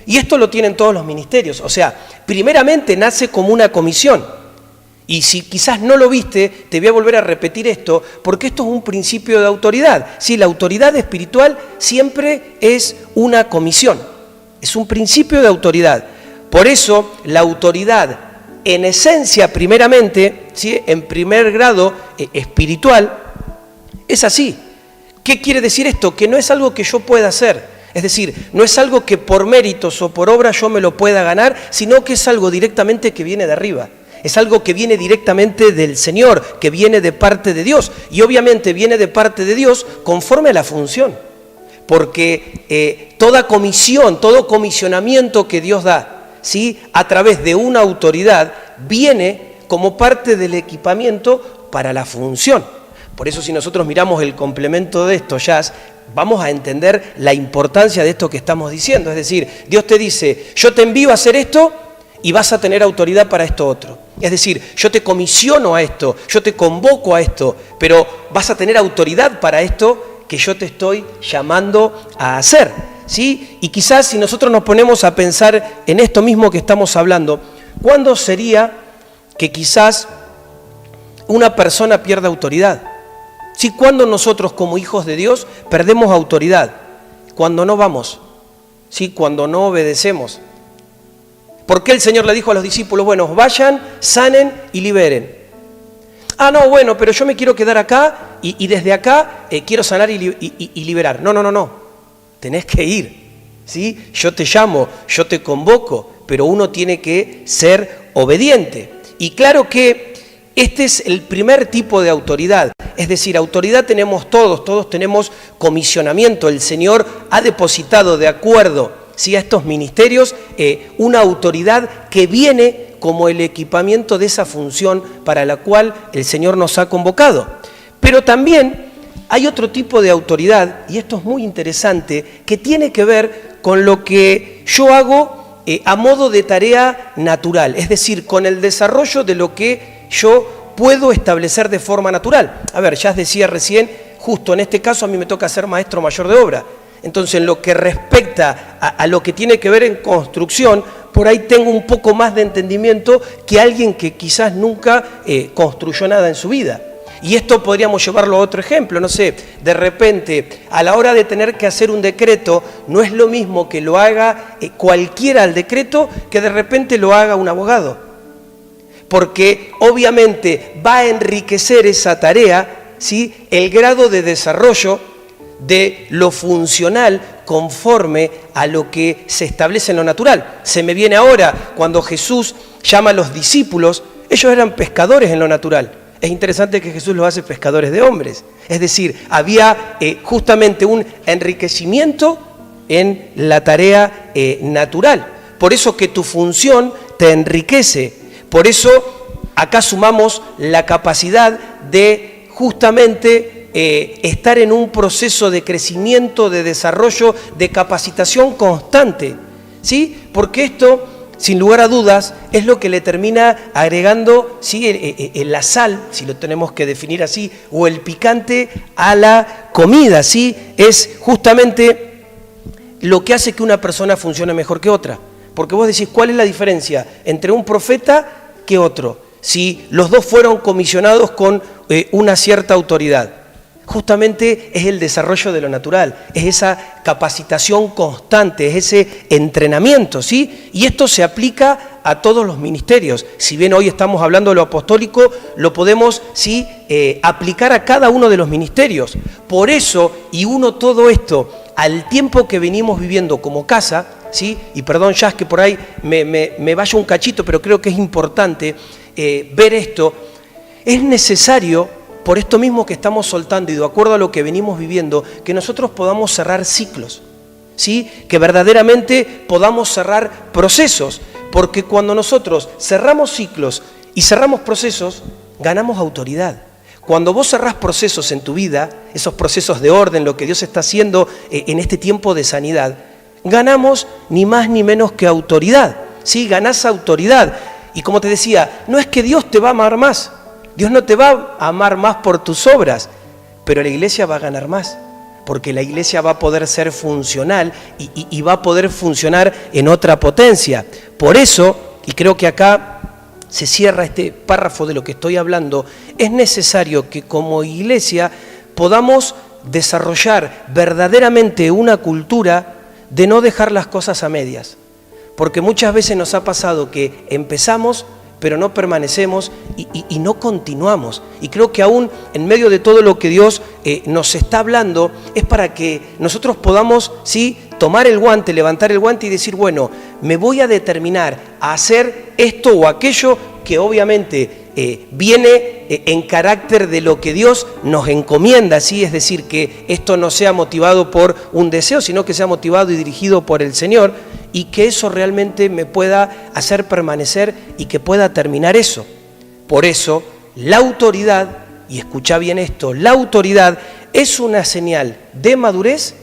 Y esto lo tienen todos los ministerios. O sea, primeramente nace como una comisión. Y si quizás no lo viste, te voy a volver a repetir esto, porque esto es un principio de autoridad. Sí, la autoridad espiritual siempre es una comisión. Es un principio de autoridad. Por eso la autoridad en esencia primeramente, ¿sí?, en primer grado espiritual, es así. ¿Qué quiere decir esto? Que no es algo que yo pueda hacer. Es decir, no es algo que por méritos o por obra yo me lo pueda ganar, sino que es algo directamente que viene de arriba. Es algo que viene directamente del Señor, que viene de parte de Dios. Y obviamente viene de parte de Dios conforme a la función. Porque toda comisión, todo comisionamiento que Dios da, ¿sí?, a través de una autoridad, viene como parte del equipamiento para la función. Por eso si nosotros miramos el complemento de esto, Jazz, vamos a entender la importancia de esto que estamos diciendo. Es decir, Dios te dice, yo te envío a hacer esto y vas a tener autoridad para esto otro. Es decir, yo te comisiono a esto, yo te convoco a esto, pero vas a tener autoridad para esto que yo te estoy llamando a hacer, ¿sí? Y quizás si nosotros nos ponemos a pensar en esto mismo que estamos hablando, ¿cuándo sería que quizás una persona pierda autoridad? ¿Sí? ¿Cuándo nosotros como hijos de Dios perdemos autoridad? Cuando no vamos, ¿sí?, cuando no obedecemos. ¿Por qué el Señor le dijo a los discípulos, bueno, vayan, sanen y liberen? Ah, no, bueno, pero yo me quiero quedar acá y desde acá quiero sanar y liberar. No. Tenés que ir, ¿sí? Yo te llamo, yo te convoco, pero uno tiene que ser obediente. Y claro que este es el primer tipo de autoridad. Es decir, autoridad tenemos todos tenemos comisionamiento. El Señor ha depositado de acuerdo, ¿sí?, a estos ministerios una autoridad que viene como el equipamiento de esa función para la cual el Señor nos ha convocado. Pero también hay otro tipo de autoridad, y esto es muy interesante, que tiene que ver con lo que yo hago a modo de tarea natural, es decir, con el desarrollo de lo que yo puedo establecer de forma natural. A ver, ya decía recién, justo en este caso a mí me toca ser maestro mayor de obra. Entonces, en lo que respecta a lo que tiene que ver en construcción, por ahí tengo un poco más de entendimiento que alguien que quizás nunca construyó nada en su vida. Y esto podríamos llevarlo a otro ejemplo, no sé, de repente, a la hora de tener que hacer un decreto, no es lo mismo que lo haga cualquiera al decreto que de repente lo haga un abogado. Porque obviamente va a enriquecer esa tarea, ¿sí?, el grado de desarrollo de lo funcional conforme a lo que se establece en lo natural. Se me viene ahora, cuando Jesús llama a los discípulos, ellos eran pescadores en lo natural. Es interesante que Jesús los hace pescadores de hombres. Es decir, había justamente un enriquecimiento en la tarea natural. Por eso que tu función te enriquece. Por eso acá sumamos la capacidad de justamente estar en un proceso de crecimiento, de desarrollo, de capacitación constante, ¿sí? Porque esto, sin lugar a dudas, es lo que le termina agregando, ¿sí?, la sal, si lo tenemos que definir así, o el picante a la comida, ¿sí? Es justamente lo que hace que una persona funcione mejor que otra. Porque vos decís, ¿cuál es la diferencia entre un profeta que otro? Si los dos fueron comisionados con una cierta autoridad. Justamente es el desarrollo de lo natural, es esa capacitación constante, es ese entrenamiento, ¿sí? Y esto se aplica a todos los ministerios. Si bien hoy estamos hablando de lo apostólico, lo podemos, ¿sí?, aplicar a cada uno de los ministerios. Por eso, y uno todo esto, al tiempo que venimos viviendo como casa, ¿sí? Y perdón, Jazz, que por ahí me vaya un cachito, pero creo que es importante ver esto. Es necesario, por esto mismo que estamos soltando y de acuerdo a lo que venimos viviendo, que nosotros podamos cerrar ciclos, ¿sí? Que verdaderamente podamos cerrar procesos, porque cuando nosotros cerramos ciclos y cerramos procesos, ganamos autoridad. Cuando vos cerrás procesos en tu vida, esos procesos de orden, lo que Dios está haciendo en este tiempo de sanidad, ganamos ni más ni menos que autoridad, ¿sí? Ganás autoridad. Y como te decía, no es que Dios te va a amar más, Dios no te va a amar más por tus obras, pero la iglesia va a ganar más, porque la iglesia va a poder ser funcional y va a poder funcionar en otra potencia. Por eso, y creo que acá se cierra este párrafo de lo que estoy hablando, es necesario que como iglesia podamos desarrollar verdaderamente una cultura de no dejar las cosas a medias, porque muchas veces nos ha pasado que empezamos pero no permanecemos y no continuamos. Y creo que aún en medio de todo lo que Dios nos está hablando, es para que nosotros podamos, ¿sí?, tomar el guante, levantar el guante y decir, bueno, me voy a determinar a hacer esto o aquello que obviamente viene en carácter de lo que Dios nos encomienda, ¿sí? Es decir, que esto no sea motivado por un deseo, sino que sea motivado y dirigido por el Señor, y que eso realmente me pueda hacer permanecer y que pueda terminar eso. Por eso, la autoridad, y escucha bien esto, la autoridad es una señal de madurez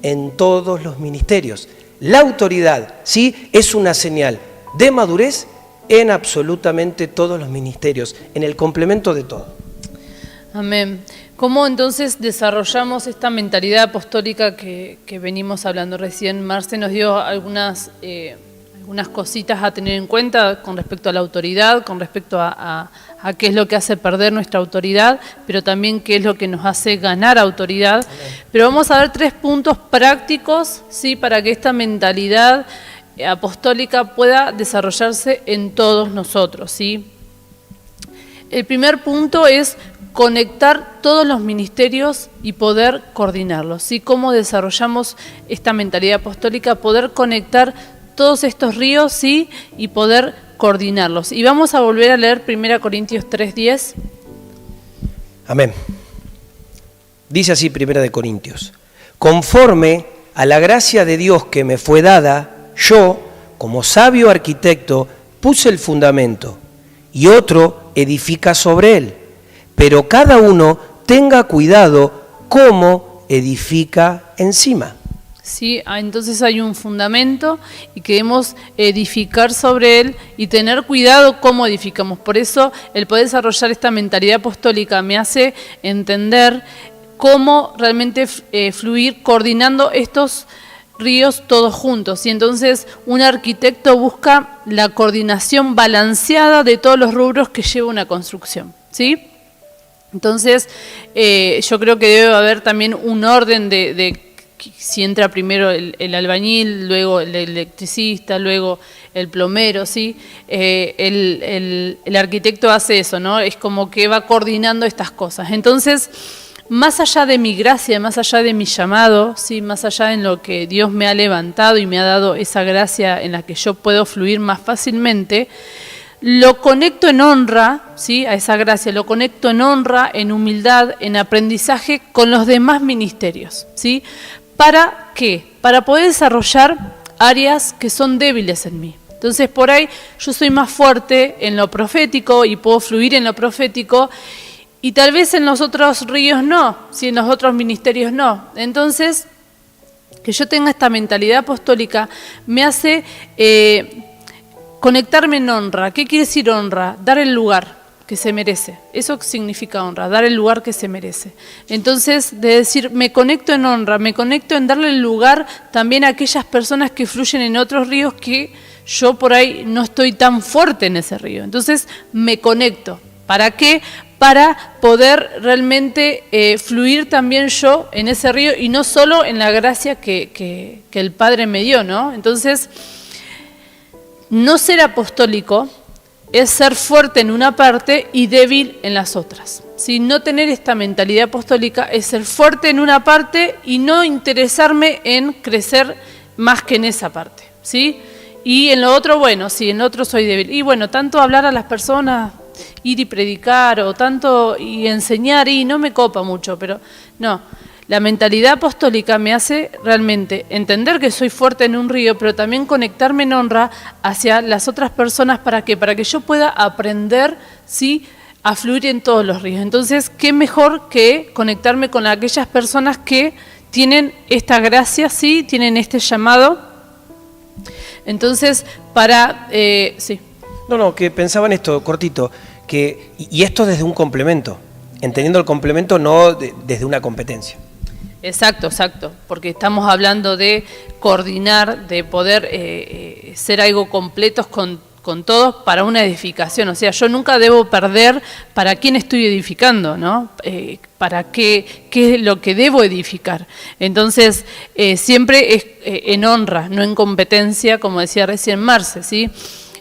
en todos los ministerios. La autoridad, ¿sí?, es una señal de madurez en absolutamente todos los ministerios, en el complemento de todo. Amén. ¿Cómo entonces desarrollamos esta mentalidad apostólica que venimos hablando recién? Marce nos dio algunas cositas a tener en cuenta con respecto a la autoridad, con respecto a qué es lo que hace perder nuestra autoridad, pero también qué es lo que nos hace ganar autoridad. Amén. Pero vamos a ver 3 puntos prácticos, ¿sí?, para que esta mentalidad apostólica pueda desarrollarse en todos nosotros, ¿sí? El primer punto es conectar todos los ministerios y poder coordinarlos, ¿sí? ¿Cómo desarrollamos esta mentalidad apostólica? Poder conectar todos estos ríos, ¿sí?, y poder coordinarlos. Y vamos a volver a leer 1 Corintios 3:10. Amén. Dice así 1 Corintios: conforme a la gracia de Dios que me fue dada, yo, como sabio arquitecto, puse el fundamento, y otro edifica sobre él. Pero cada uno tenga cuidado cómo edifica encima. Sí, entonces hay un fundamento y queremos edificar sobre él y tener cuidado cómo edificamos. Por eso el poder desarrollar esta mentalidad apostólica me hace entender cómo realmente fluir coordinando estos ríos todos juntos. Y entonces un arquitecto busca la coordinación balanceada de todos los rubros que lleva una construcción, ¿sí? Entonces yo creo que debe haber también un orden de si entra primero el albañil, luego el electricista, luego el plomero, ¿sí? El arquitecto hace eso, ¿no? Es como que va coordinando estas cosas. Entonces, más allá de mi gracia, más allá de mi llamado, ¿sí?, más allá en lo que Dios me ha levantado y me ha dado esa gracia en la que yo puedo fluir más fácilmente, lo conecto en honra, ¿sí?, a esa gracia, lo conecto en honra, en humildad, en aprendizaje con los demás ministerios, ¿sí? ¿Para qué? Para poder desarrollar áreas que son débiles en mí. Entonces, por ahí yo soy más fuerte en lo profético y puedo fluir en lo profético, y tal vez en los otros ríos no, si en los otros ministerios no. Entonces, que yo tenga esta mentalidad apostólica me hace conectarme en honra. ¿Qué quiere decir honra? Dar el lugar que se merece. Eso significa honra, dar el lugar que se merece. Entonces, de decir, me conecto en honra, me conecto en darle el lugar también a aquellas personas que fluyen en otros ríos que yo por ahí no estoy tan fuerte en ese río. Entonces, me conecto. ¿Para qué? Para poder realmente fluir también yo en ese río y no solo en la gracia que el Padre me dio, ¿no? Entonces, no ser apostólico es ser fuerte en una parte y débil en las otras. ¿Sí? No tener esta mentalidad apostólica es ser fuerte en una parte y no interesarme en crecer más que en esa parte, ¿sí? Y en lo otro, bueno, sí, en lo otro soy débil. Y bueno, tanto hablar a las personas, ir y predicar, o tanto y enseñar, y no me copa mucho, pero no. La mentalidad apostólica me hace realmente entender que soy fuerte en un río, pero también conectarme en honra hacia las otras personas. ¿Para qué? Para que yo pueda aprender, ¿sí?, a fluir en todos los ríos. Entonces, ¿qué mejor que conectarme con aquellas personas que tienen esta gracia, ¿sí?, tienen este llamado? Entonces, sí. No, que pensaba en esto, cortito, y esto desde un complemento, entendiendo el complemento no desde una competencia. Exacto, porque estamos hablando de coordinar, de poder ser algo completos con con todos para una edificación. O sea, yo nunca debo perder para quién estoy edificando, ¿no? Para qué es lo que debo edificar. Entonces, siempre es en honra, no en competencia, como decía recién Marce, ¿sí?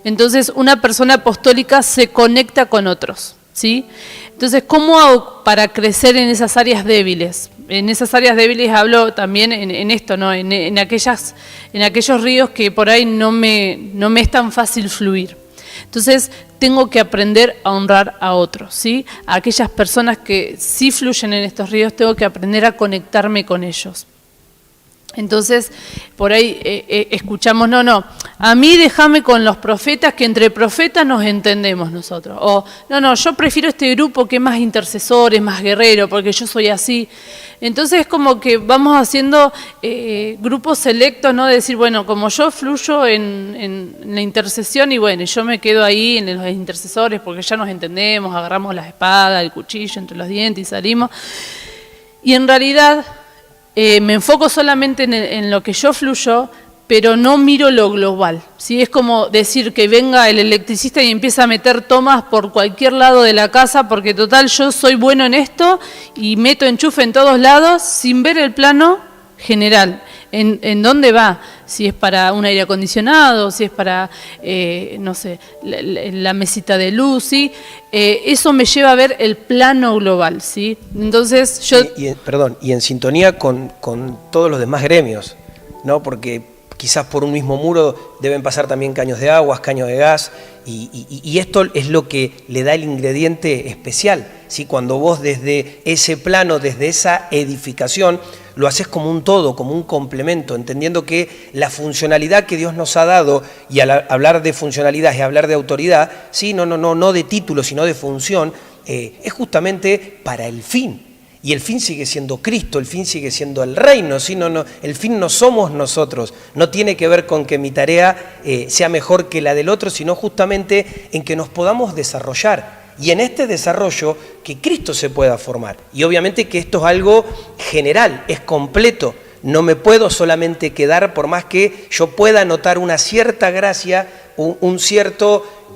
Entonces, una persona apostólica se conecta con otros, ¿sí? Entonces, ¿cómo hago para crecer en esas áreas débiles? En esas áreas débiles hablo también en esto, ¿no? En aquellos ríos que por ahí no me es tan fácil fluir. Entonces, tengo que aprender a honrar a otros, ¿sí? A aquellas personas que sí fluyen en estos ríos, tengo que aprender a conectarme con ellos. Entonces, por ahí escuchamos, no, a mí déjame con los profetas, que entre profetas nos entendemos nosotros. O, no, yo prefiero este grupo que es más intercesor, es más guerrero, porque yo soy así. Entonces, es como que vamos haciendo grupos selectos, ¿no? De decir, bueno, como yo fluyo en la intercesión, y bueno, yo me quedo ahí en los intercesores, porque ya nos entendemos, agarramos la espada, el cuchillo entre los dientes y salimos. Y en realidad me enfoco solamente en lo que yo fluyo, pero no miro lo global, ¿sí? Es como decir que venga el electricista y empieza a meter tomas por cualquier lado de la casa, porque total yo soy bueno en esto y meto enchufe en todos lados sin ver el plano general. ¿En dónde va? Si es para un aire acondicionado, si es para, no sé, la mesita de luz, ¿sí? Eso me lleva a ver el plano global, ¿sí? Entonces yo... Y en sintonía con todos los demás gremios, ¿no? Porque quizás por un mismo muro deben pasar también caños de agua, caños de gas, y esto es lo que le da el ingrediente especial, ¿sí? Cuando vos desde ese plano, desde esa edificación, lo haces como un todo, como un complemento, entendiendo que la funcionalidad que Dios nos ha dado, y al hablar de funcionalidad es hablar de autoridad, ¿sí? No de título, sino de función, es justamente para el fin. Y el fin sigue siendo Cristo, el fin sigue siendo el reino, ¿sí? El fin no somos nosotros, no tiene que ver con que mi tarea sea mejor que la del otro, sino justamente en que nos podamos desarrollar. Y en este desarrollo que Cristo se pueda formar. Y obviamente que esto es algo general, es completo. No me puedo solamente quedar, por más que yo pueda notar una cierta gracia, un cierto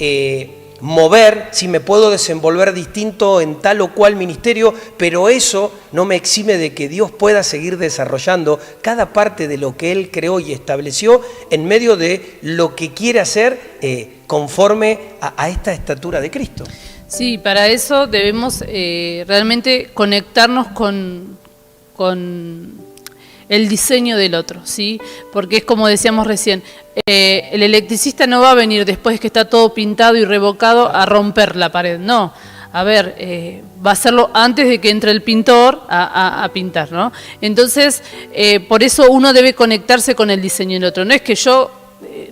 mover, si me puedo desenvolver distinto en tal o cual ministerio, pero eso no me exime de que Dios pueda seguir desarrollando cada parte de lo que Él creó y estableció en medio de lo que quiere hacer conforme a esta estatura de Cristo. Sí, para eso debemos realmente conectarnos con el diseño del otro, ¿sí? Porque es como decíamos recién, el electricista no va a venir después que está todo pintado y revocado a romper la pared, no. A ver, va a hacerlo antes de que entre el pintor a pintar, ¿no? Entonces, por eso uno debe conectarse con el diseño del otro. No es que yo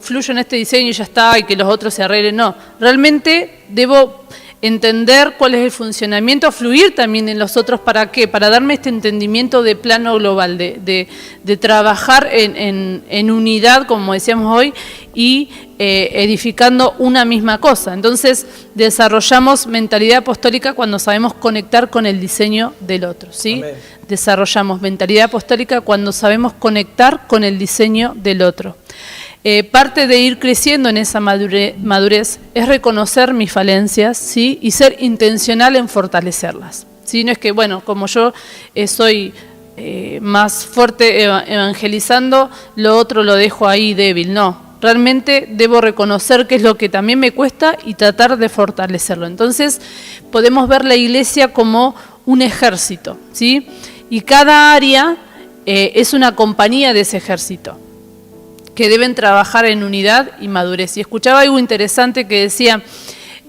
fluyo en este diseño y ya está, y que los otros se arreglen, no. Realmente debo entender cuál es el funcionamiento, fluir también en los otros, ¿para qué? Para darme este entendimiento de plano global, de trabajar en unidad, como decíamos hoy, y edificando una misma cosa. Entonces, desarrollamos mentalidad apostólica cuando sabemos conectar con el diseño del otro, ¿sí? Amén. Desarrollamos mentalidad apostólica cuando sabemos conectar con el diseño del otro. Parte de ir creciendo en esa madurez es reconocer mis falencias, ¿sí? Y ser intencional en fortalecerlas, ¿sí? No es que, bueno, como yo soy más fuerte evangelizando, lo otro lo dejo ahí débil, no. Realmente debo reconocer qué es lo que también me cuesta y tratar de fortalecerlo. Entonces podemos ver la iglesia como un ejército, ¿sí? Y cada área es una compañía de ese ejército, que deben trabajar en unidad y madurez. Y escuchaba algo interesante que decía,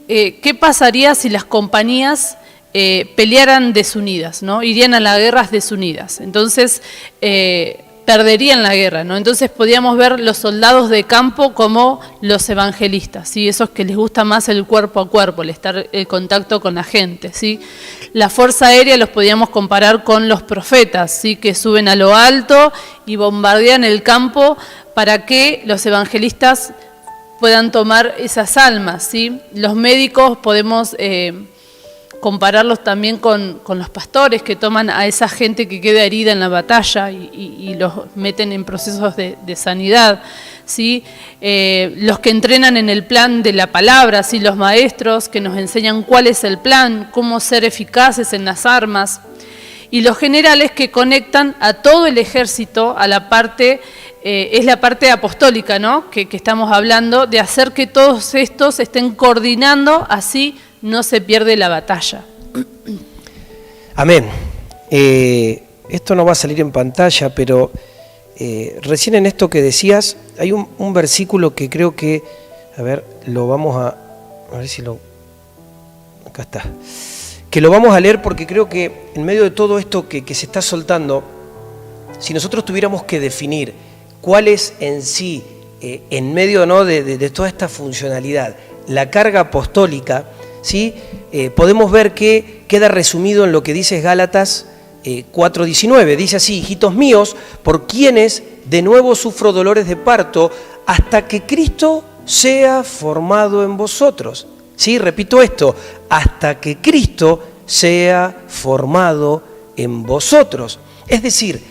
¿qué pasaría si las compañías pelearan desunidas, ¿no? Irían a las guerras desunidas? Entonces, perderían la guerra, ¿no? Entonces podíamos ver los soldados de campo como los evangelistas, ¿sí? Esos que les gusta más el cuerpo a cuerpo, el contacto con la gente, ¿sí? La fuerza aérea los podíamos comparar con los profetas, ¿sí? Que suben a lo alto y bombardean el campo para que los evangelistas puedan tomar esas almas, ¿sí? Los médicos podemos compararlos también con los pastores que toman a esa gente que queda herida en la batalla y los meten en procesos de sanidad, ¿sí? Los que entrenan en el plan de la palabra, ¿sí? Los maestros que nos enseñan cuál es el plan, cómo ser eficaces en las armas, y los generales que conectan a todo el ejército a la parte, es la parte apostólica, ¿no? que estamos hablando, de hacer que todos estos estén coordinando, así no se pierde la batalla. Amén. Esto no va a salir en pantalla, pero recién en esto que decías, hay un versículo que creo que, a ver, lo vamos a ver si lo... Acá está. Que lo vamos a leer porque creo que en medio de todo esto que se está soltando, si nosotros tuviéramos que definir cuál es en sí, en medio, ¿no?, de toda esta funcionalidad, la carga apostólica, ¿sí? Podemos ver que queda resumido en lo que dice Gálatas 4:19. Dice así: hijitos míos, por quienes de nuevo sufro dolores de parto, hasta que Cristo sea formado en vosotros. Sí, repito esto, hasta que Cristo sea formado en vosotros. Es decir,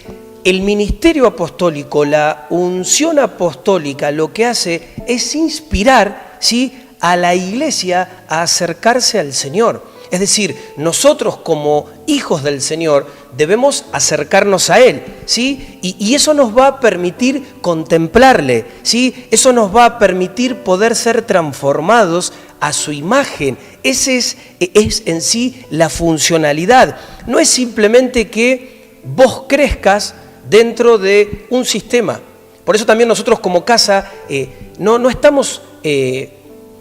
el ministerio apostólico, la unción apostólica, lo que hace es inspirar, ¿sí?, a la iglesia a acercarse al Señor. Es decir, nosotros como hijos del Señor debemos acercarnos a Él, ¿sí? Y eso nos va a permitir contemplarle, ¿sí? Eso nos va a permitir poder ser transformados a su imagen. Esa es en sí la funcionalidad. No es simplemente que vos crezcas dentro de un sistema. Por eso también nosotros como casa no estamos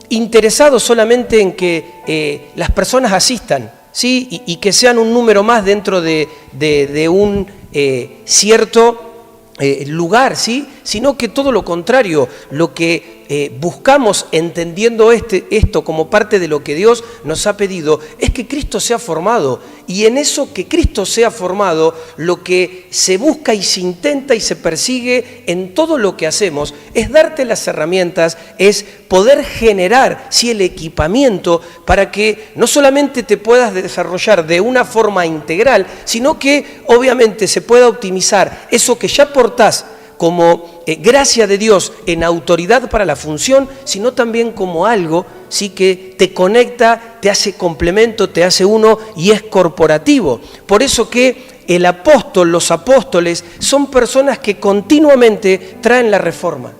interesados solamente en que las personas asistan, ¿sí? Y que sean un número más dentro de un cierto lugar, ¿sí? Sino que todo lo contrario, lo que buscamos entendiendo esto como parte de lo que Dios nos ha pedido es que Cristo sea formado, y en eso que Cristo sea formado, lo que se busca y se intenta y se persigue en todo lo que hacemos es darte las herramientas, es poder generar, ¿sí?, el equipamiento para que no solamente te puedas desarrollar de una forma integral, sino que obviamente se pueda optimizar eso que ya portás como gracia de Dios en autoridad para la función, sino también como algo, sí, que te conecta, te hace complemento, te hace uno y es corporativo. Por eso que el apóstol, los apóstoles, son personas que continuamente traen la reforma,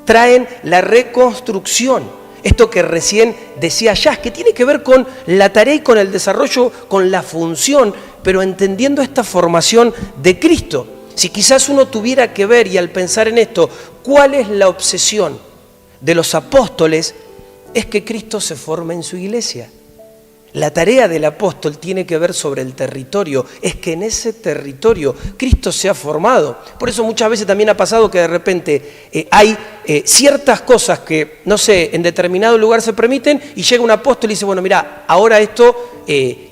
traen la reconstrucción. Esto que recién decía Jazz, que tiene que ver con la tarea y con el desarrollo, con la función, pero entendiendo esta formación de Cristo. Si quizás uno tuviera que ver, y al pensar en esto, ¿cuál es la obsesión de los apóstoles? Es que Cristo se forme en su iglesia. La tarea del apóstol tiene que ver sobre el territorio, es que en ese territorio Cristo se ha formado. Por eso muchas veces también ha pasado que de repente hay ciertas cosas que, no sé, en determinado lugar se permiten, y llega un apóstol y dice, bueno, mira, ahora esto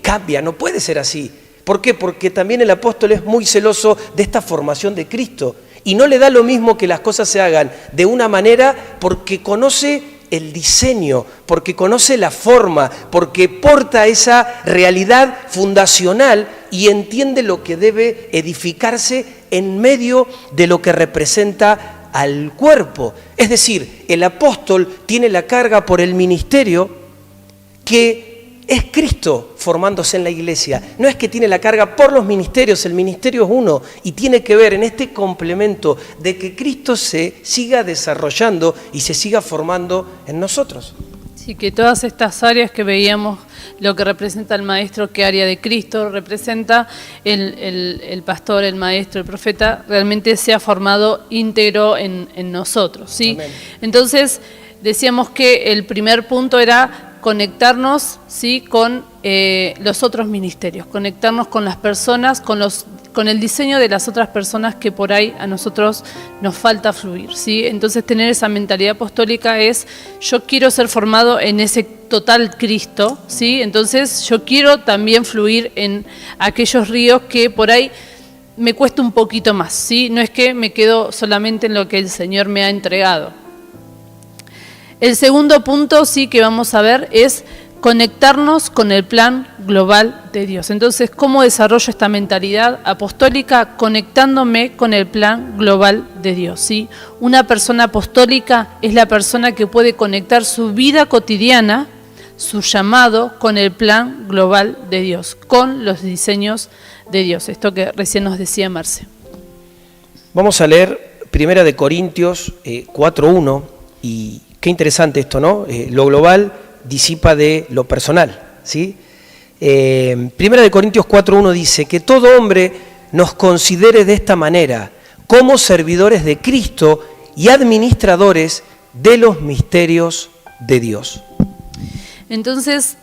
cambia, no puede ser así. ¿Por qué? Porque también el apóstol es muy celoso de esta formación de Cristo y no le da lo mismo que las cosas se hagan de una manera, porque conoce el diseño, porque conoce la forma, porque porta esa realidad fundacional y entiende lo que debe edificarse en medio de lo que representa al cuerpo. Es decir, el apóstol tiene la carga por el ministerio que es Cristo formándose en la iglesia. No es que tiene la carga por los ministerios, el ministerio es uno y tiene que ver en este complemento de que Cristo se siga desarrollando y se siga formando en nosotros. Sí, que todas estas áreas que veíamos, lo que representa el maestro, qué área de Cristo representa el pastor, el maestro, el profeta, realmente se ha formado íntegro en nosotros, ¿sí? Amén. Entonces, decíamos que el primer punto era conectarnos, ¿sí?, con los otros ministerios, conectarnos con las personas, con el diseño de las otras personas que por ahí a nosotros nos falta fluir, ¿sí? Entonces tener esa mentalidad apostólica es, yo quiero ser formado en ese total Cristo, ¿sí? Entonces yo quiero también fluir en aquellos ríos que por ahí me cuesta un poquito más, ¿sí? No es que me quedo solamente en lo que el Señor me ha entregado. El segundo punto, sí, que vamos a ver es conectarnos con el plan global de Dios. Entonces, ¿cómo desarrollo esta mentalidad apostólica? Conectándome con el plan global de Dios, ¿sí? Una persona apostólica es la persona que puede conectar su vida cotidiana, su llamado, con el plan global de Dios, con los diseños de Dios. Esto que recién nos decía Marce. Vamos a leer 1 Corintios 4:1, y qué interesante esto, ¿no? Lo global disipa de lo personal, ¿sí? 1 Corintios 4:1 dice que todo hombre nos considere de esta manera, como servidores de Cristo y administradores de los misterios de Dios. Entonces,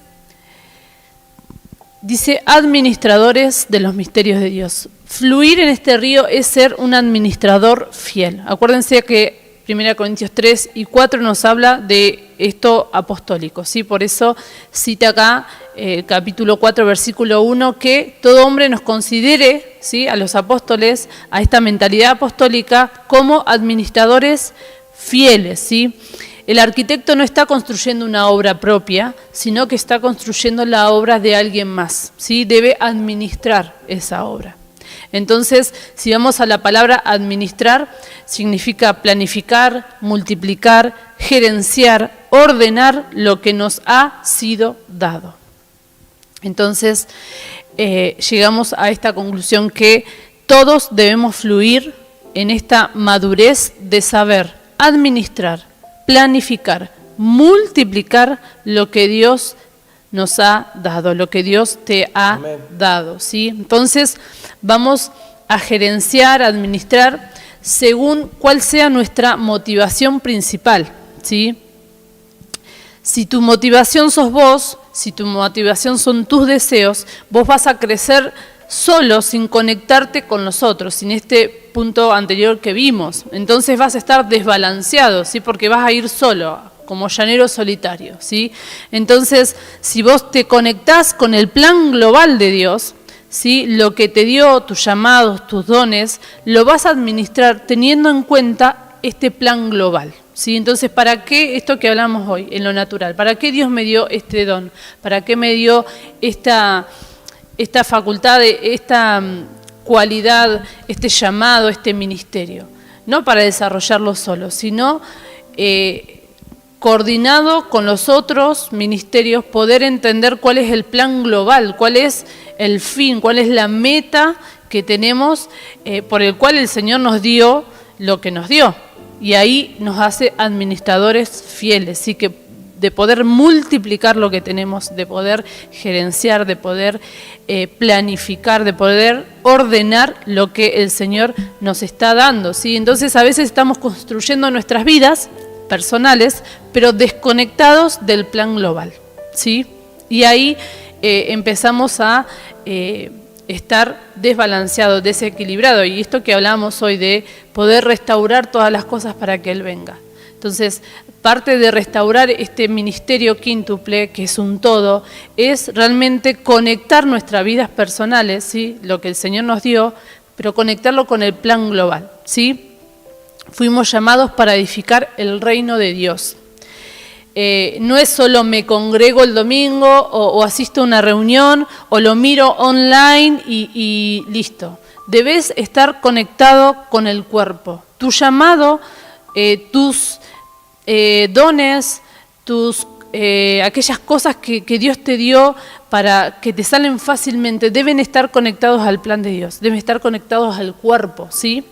dice administradores de los misterios de Dios. Fluir en este río es ser un administrador fiel. Acuérdense que 1 Corintios 3 y 4 nos habla de esto apostólico, ¿sí? Por eso cita acá capítulo 4, versículo 1, que todo hombre nos considere, ¿sí?, a los apóstoles, a esta mentalidad apostólica, como administradores fieles, ¿sí? El arquitecto no está construyendo una obra propia, sino que está construyendo la obra de alguien más, ¿sí? Debe administrar esa obra. Entonces, si vamos a la palabra administrar, significa planificar, multiplicar, gerenciar, ordenar lo que nos ha sido dado. Entonces, llegamos a esta conclusión que todos debemos fluir en esta madurez de saber administrar, planificar, multiplicar lo que Dios nos ha dado, lo que Dios te ha Amén. dado, ¿sí? Entonces, vamos a gerenciar, a administrar según cuál sea nuestra motivación principal, ¿sí? Si tu motivación sos vos, si tu motivación son tus deseos, vos vas a crecer solo sin conectarte con los otros, sin este punto anterior que vimos. Entonces vas a estar desbalanceado, ¿sí? Porque vas a ir solo, como llanero solitario, ¿sí? Entonces, si vos te conectás con el plan global de Dios, ¿sí?, lo que te dio, tus llamados, tus dones, lo vas a administrar teniendo en cuenta este plan global, ¿sí? Entonces, ¿para qué esto que hablamos hoy, en lo natural? ¿Para qué Dios me dio este don? ¿Para qué me dio esta facultad, esta cualidad, este llamado, este ministerio? No para desarrollarlo solo, sino coordinado con los otros ministerios, poder entender cuál es el plan global, cuál es el fin, cuál es la meta que tenemos, por el cual el Señor nos dio lo que nos dio. Y ahí nos hace administradores fieles, ¿sí? Que de poder multiplicar lo que tenemos, de poder gerenciar, de poder planificar, de poder ordenar lo que el Señor nos está dando, ¿sí? Entonces a veces estamos construyendo nuestras vidas personales, pero desconectados del plan global, ¿sí? Y ahí empezamos a estar desbalanceados, desequilibrados, y esto que hablamos hoy de poder restaurar todas las cosas para que Él venga. Entonces, parte de restaurar este ministerio quíntuple, que es un todo, es realmente conectar nuestras vidas personales, ¿sí?, lo que el Señor nos dio, pero conectarlo con el plan global, ¿sí? Fuimos llamados para edificar el reino de Dios. No es solo me congrego el domingo o asisto a una reunión o lo miro online y listo. Debes estar conectado con el cuerpo. Tu llamado, tus dones, aquellas cosas que Dios te dio para que te salen fácilmente, deben estar conectados al plan de Dios, deben estar conectados al cuerpo, ¿sí?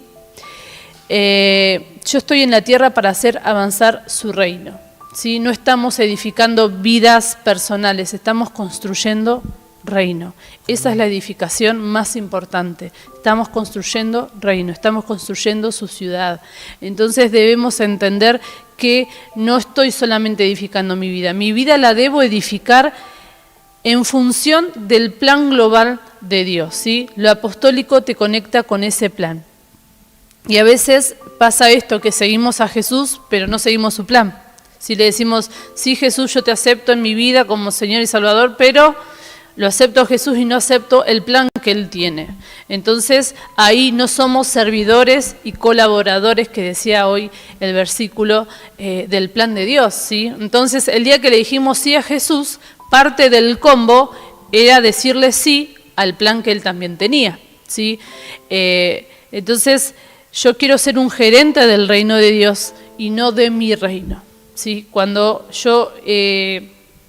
Yo estoy en la tierra para hacer avanzar su reino, ¿sí? No estamos edificando vidas personales, estamos construyendo reino. Esa es la edificación más importante. Estamos construyendo reino, estamos construyendo su ciudad. Entonces debemos entender que no estoy solamente edificando mi vida la debo edificar en función del plan global de Dios, ¿sí? Lo apostólico te conecta con ese plan. Y a veces pasa esto, que seguimos a Jesús, pero no seguimos su plan. Si le decimos, sí Jesús, yo te acepto en mi vida como Señor y Salvador, pero lo acepto a Jesús y no acepto el plan que Él tiene. Entonces ahí no somos servidores y colaboradores, que decía hoy el versículo del plan de Dios, ¿sí? Entonces el día que le dijimos sí a Jesús, parte del combo era decirle sí al plan que él también tenía, ¿sí? Entonces, yo quiero ser un gerente del reino de Dios y no de mi reino, ¿sí? Cuando yo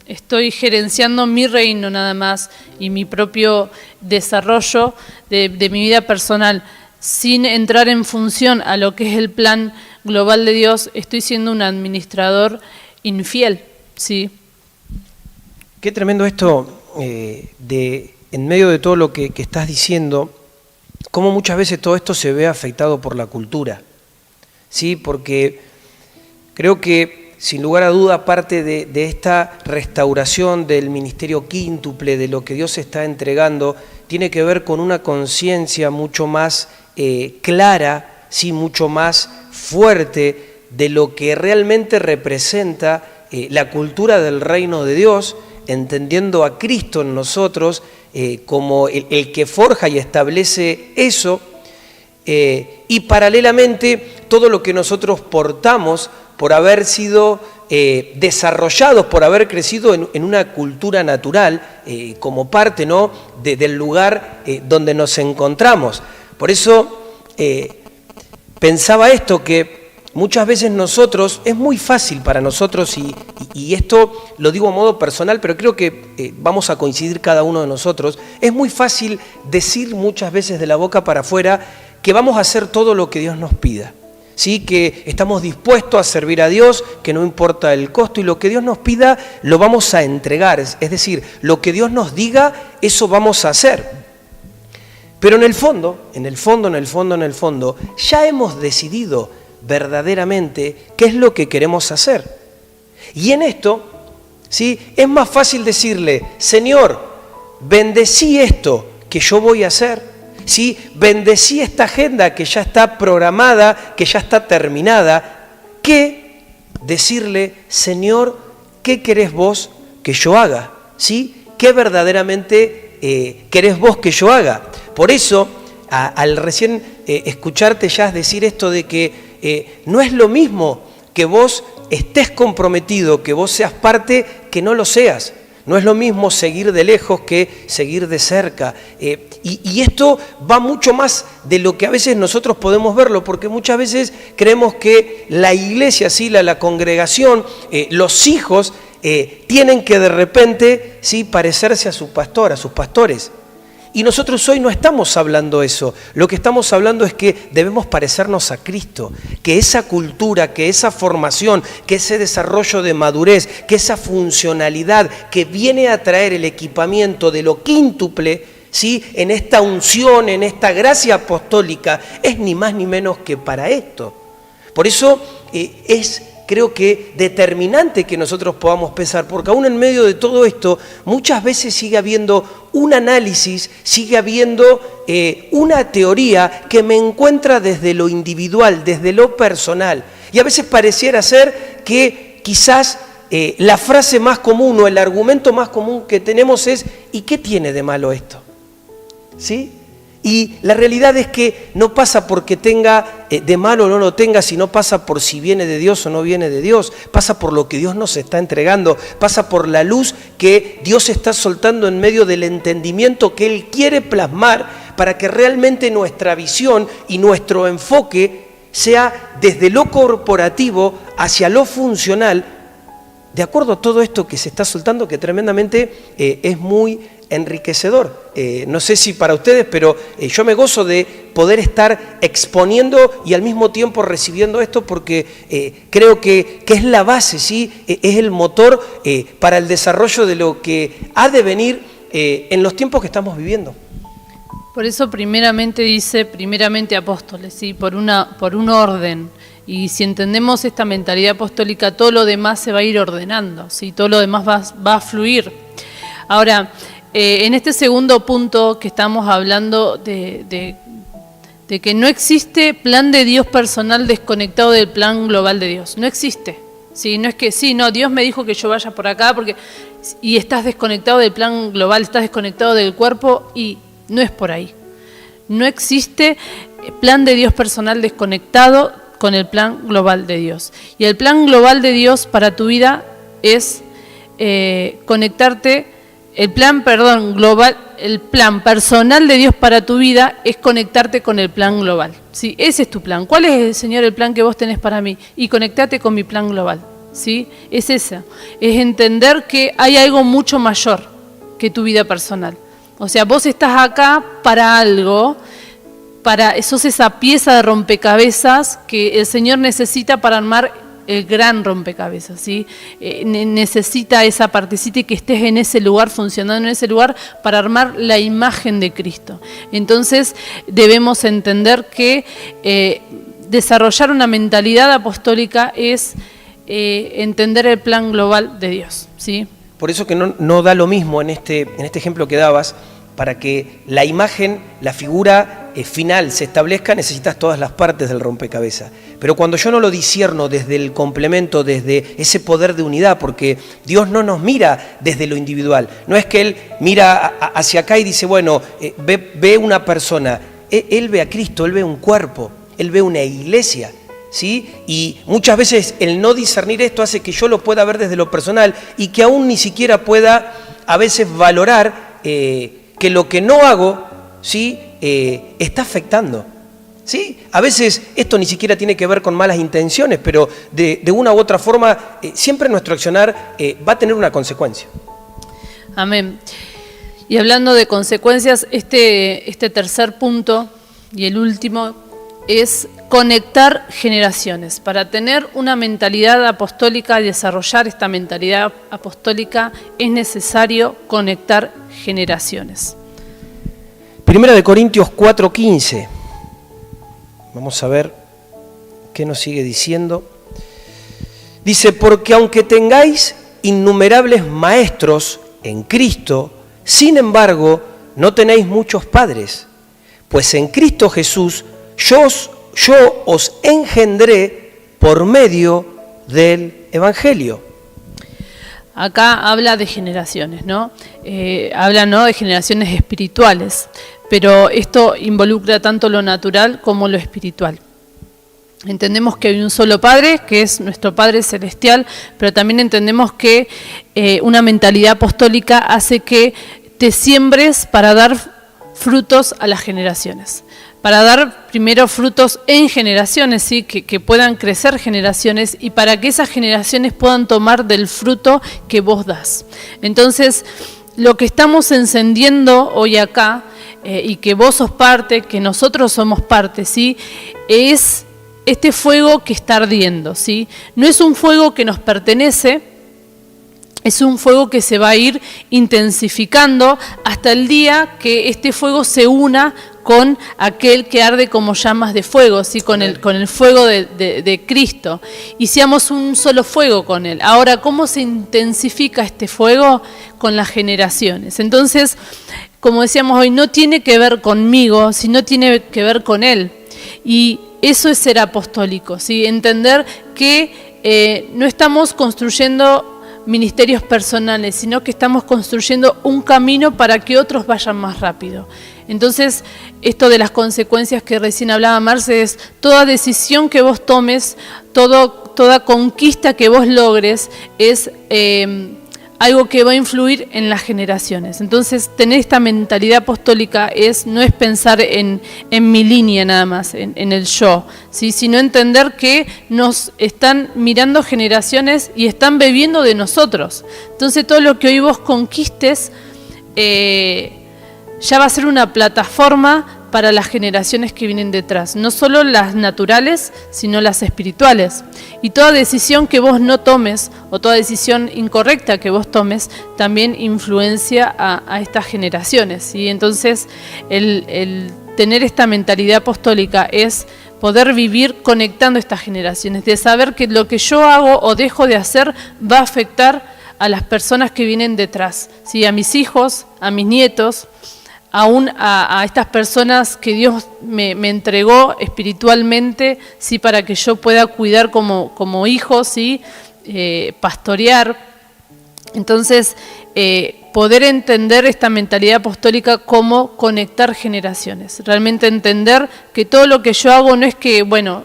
estoy gerenciando mi reino nada más y mi propio desarrollo de mi vida personal, sin entrar en función a lo que es el plan global de Dios, estoy siendo un administrador infiel, ¿sí? Qué tremendo esto en medio de todo lo que estás diciendo, cómo muchas veces todo esto se ve afectado por la cultura, ¿sí? Porque creo que sin lugar a duda parte de esta restauración del ministerio quíntuple, de lo que Dios está entregando, tiene que ver con una conciencia mucho más clara, ¿sí? Mucho más fuerte de lo que realmente representa la cultura del reino de Dios, entendiendo a Cristo en nosotros como el que forja y establece eso, y paralelamente todo lo que nosotros portamos por haber sido desarrollados, por haber crecido en una cultura natural, como parte, ¿no?, del lugar donde nos encontramos. Por eso pensaba esto, que muchas veces nosotros, es muy fácil para nosotros, y esto lo digo a modo personal, pero creo que vamos a coincidir cada uno de nosotros, es muy fácil decir muchas veces de la boca para afuera que vamos a hacer todo lo que Dios nos pida, ¿sí? Que estamos dispuestos a servir a Dios, que no importa el costo, y lo que Dios nos pida lo vamos a entregar, es decir, lo que Dios nos diga, eso vamos a hacer. Pero en el fondo, ya hemos decidido verdaderamente qué es lo que queremos hacer. Y en esto, ¿sí?, es más fácil decirle: Señor, bendecí esto que yo voy a hacer, ¿sí? Bendecí esta agenda que ya está programada, que ya está terminada, que decirle: Señor, ¿qué querés vos que yo haga? ¿Sí? ¿Qué verdaderamente querés vos que yo haga? Por eso, al recién escucharte ya decir esto de que no es lo mismo que vos estés comprometido, que vos seas parte, que no lo seas. No es lo mismo seguir de lejos que seguir de cerca. Y esto va mucho más de lo que a veces nosotros podemos verlo, porque muchas veces creemos que la iglesia, ¿sí?, la congregación, los hijos, tienen que de repente, ¿sí?, parecerse a su pastor, a sus pastores. Y nosotros hoy no estamos hablando eso, lo que estamos hablando es que debemos parecernos a Cristo, que esa cultura, que esa formación, que ese desarrollo de madurez, que esa funcionalidad que viene a traer el equipamiento de lo quíntuple, ¿sí?, en esta unción, en esta gracia apostólica, es ni más ni menos que para esto. Por eso creo que determinante que nosotros podamos pensar, porque aún en medio de todo esto, muchas veces sigue habiendo un análisis, sigue habiendo una teoría que me encuentra desde lo individual, desde lo personal. Y a veces pareciera ser que quizás la frase más común o el argumento más común que tenemos es: ¿y qué tiene de malo esto? ¿Sí? Y la realidad es que no pasa porque tenga de malo o no lo tenga, sino pasa por si viene de Dios o no viene de Dios, pasa por lo que Dios nos está entregando, pasa por la luz que Dios está soltando en medio del entendimiento que Él quiere plasmar para que realmente nuestra visión y nuestro enfoque sea desde lo corporativo hacia lo funcional, de acuerdo a todo esto que se está soltando, que tremendamente es muy enriquecedor. No sé si para ustedes, pero yo me gozo de poder estar exponiendo y al mismo tiempo recibiendo esto, porque creo que es la base, ¿sí? Es el motor para el desarrollo de lo que ha de venir en los tiempos que estamos viviendo. Por eso primeramente dice, primeramente apóstoles, ¿sí?, por un orden. Y si entendemos esta mentalidad apostólica, todo lo demás se va a ir ordenando, ¿sí?, todo lo demás va a fluir. Ahora, en este segundo punto que estamos hablando de que no existe plan de Dios personal desconectado del plan global de Dios. No existe. ¿Sí? No es que Dios me dijo que yo vaya por acá y estás desconectado del plan global, estás desconectado del cuerpo, y no es por ahí. No existe plan de Dios personal desconectado con el plan global de Dios. Y el plan global de Dios para tu vida es conectarte, el plan personal de Dios para tu vida es conectarte con el plan global. ¿Sí? Ese es tu plan. ¿Cuál es, Señor, el plan que vos tenés para mí? Y conectate con mi plan global. ¿Sí? Es esa. Es entender que hay algo mucho mayor que tu vida personal. O sea, vos estás acá para algo, sos esa pieza de rompecabezas que el Señor necesita para armar el gran rompecabezas, ¿sí? Necesita esa partecita y que estés en ese lugar, funcionando en ese lugar para armar la imagen de Cristo. Entonces debemos entender que desarrollar una mentalidad apostólica es entender el plan global de Dios, ¿sí? Por eso que no da lo mismo en este ejemplo que dabas. Para que la imagen, la figura final se establezca, necesitas todas las partes del rompecabezas. Pero cuando yo no lo discierno desde el complemento, desde ese poder de unidad, porque Dios no nos mira desde lo individual. No es que Él mira hacia acá y dice, bueno, ve una persona. Él ve a Cristo, Él ve un cuerpo, Él ve una iglesia, ¿sí? Y muchas veces el no discernir esto hace que yo lo pueda ver desde lo personal y que aún ni siquiera pueda a veces valorar que lo que no hago, ¿sí? Está afectando, ¿sí? A veces esto ni siquiera tiene que ver con malas intenciones, pero de una u otra forma siempre nuestro accionar va a tener una consecuencia. Amén. Y hablando de consecuencias, este tercer punto y el último es conectar generaciones. Para tener una mentalidad apostólica y desarrollar esta mentalidad apostólica es necesario conectar generaciones. Primera de Corintios 4:15. Vamos a ver qué nos sigue diciendo. Dice, porque aunque tengáis innumerables maestros en Cristo, sin embargo, no tenéis muchos padres, pues en Cristo Jesús yo os engendré por medio del Evangelio. Acá habla de generaciones, ¿no? Habla, ¿no?, de generaciones espirituales, pero esto involucra tanto lo natural como lo espiritual. Entendemos que hay un solo Padre, que es nuestro Padre Celestial, pero también entendemos que una mentalidad apostólica hace que te siembres para dar frutos a las generaciones. Para dar primero frutos en generaciones, ¿sí? que puedan crecer generaciones y para que esas generaciones puedan tomar del fruto que vos das. Entonces, lo que estamos encendiendo hoy acá, y que vos sos parte, que nosotros somos parte, ¿sí?, es este fuego que está ardiendo, ¿sí? No es un fuego que nos pertenece, es un fuego que se va a ir intensificando hasta el día que este fuego se una con aquel que arde como llamas de fuego, ¿sí? con el fuego de Cristo, y seamos un solo fuego con Él. Ahora, ¿cómo se intensifica este fuego? Con las generaciones. Entonces, como decíamos hoy, no tiene que ver conmigo, sino tiene que ver con Él. Y eso es ser apostólico, ¿sí? Entender que no estamos construyendo ministerios personales, sino que estamos construyendo un camino para que otros vayan más rápido. Entonces, esto de las consecuencias que recién hablaba Marce es toda decisión que vos tomes, toda conquista que vos logres es algo que va a influir en las generaciones. Entonces, tener esta mentalidad apostólica no es pensar en mi línea nada más, en el yo, ¿sí? Sino entender que nos están mirando generaciones y están bebiendo de nosotros. Entonces, todo lo que hoy vos conquistes ya va a ser una plataforma para las generaciones que vienen detrás, no solo las naturales, sino las espirituales. Y toda decisión que vos no tomes, o toda decisión incorrecta que vos tomes, también influencia a estas generaciones, ¿sí? Entonces, el tener esta mentalidad apostólica es poder vivir conectando estas generaciones, de saber que lo que yo hago o dejo de hacer va a afectar a las personas que vienen detrás, ¿sí? A mis hijos, a mis nietos, aún a estas personas que Dios me entregó espiritualmente, ¿sí? Para que yo pueda cuidar como hijo, ¿sí? Pastorear. Entonces, poder entender esta mentalidad apostólica como conectar generaciones. Realmente entender que todo lo que yo hago no es que, bueno,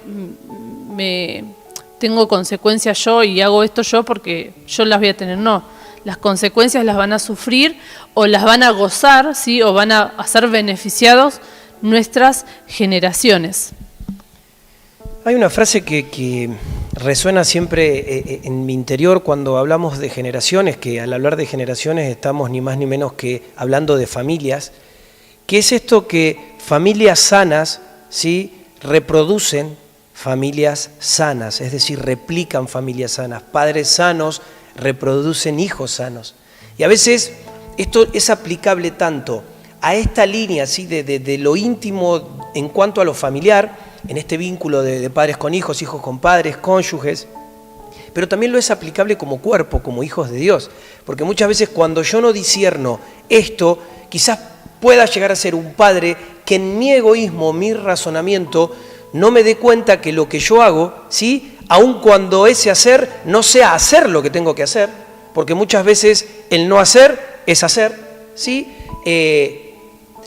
tengo consecuencias yo y hago esto yo porque yo las voy a tener, no. las consecuencias las van a sufrir o las van a gozar, ¿sí? O van a ser beneficiados nuestras generaciones. Hay una frase que resuena siempre en mi interior cuando hablamos de generaciones, que al hablar de generaciones estamos ni más ni menos que hablando de familias, que es esto que familias sanas, ¿sí?, reproducen familias sanas, es decir, replican familias sanas. Padres sanos reproducen hijos sanos. Y a veces esto es aplicable tanto a esta línea, ¿sí?, de lo íntimo en cuanto a lo familiar, en este vínculo de padres con hijos, hijos con padres, cónyuges, pero también lo es aplicable como cuerpo, como hijos de Dios. Porque muchas veces cuando yo no discierno esto, quizás pueda llegar a ser un padre que en mi egoísmo, mi razonamiento, no me dé cuenta que lo que yo hago, ¿sí?, aun cuando ese hacer no sea hacer lo que tengo que hacer, porque muchas veces el no hacer es hacer, ¿sí?,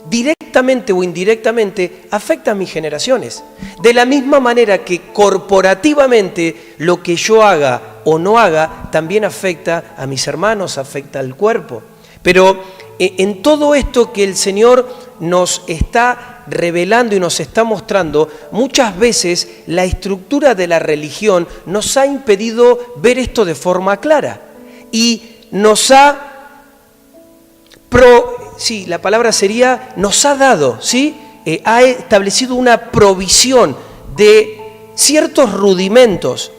directamente o indirectamente afecta a mis generaciones. De la misma manera que corporativamente lo que yo haga o no haga también afecta a mis hermanos, afecta al cuerpo. Pero en todo esto que el Señor nos está revelando y nos está mostrando, muchas veces la estructura de la religión nos ha impedido ver esto de forma clara y nos ha la palabra sería, nos ha dado, ¿sí?, ha establecido una provisión de ciertos rudimentos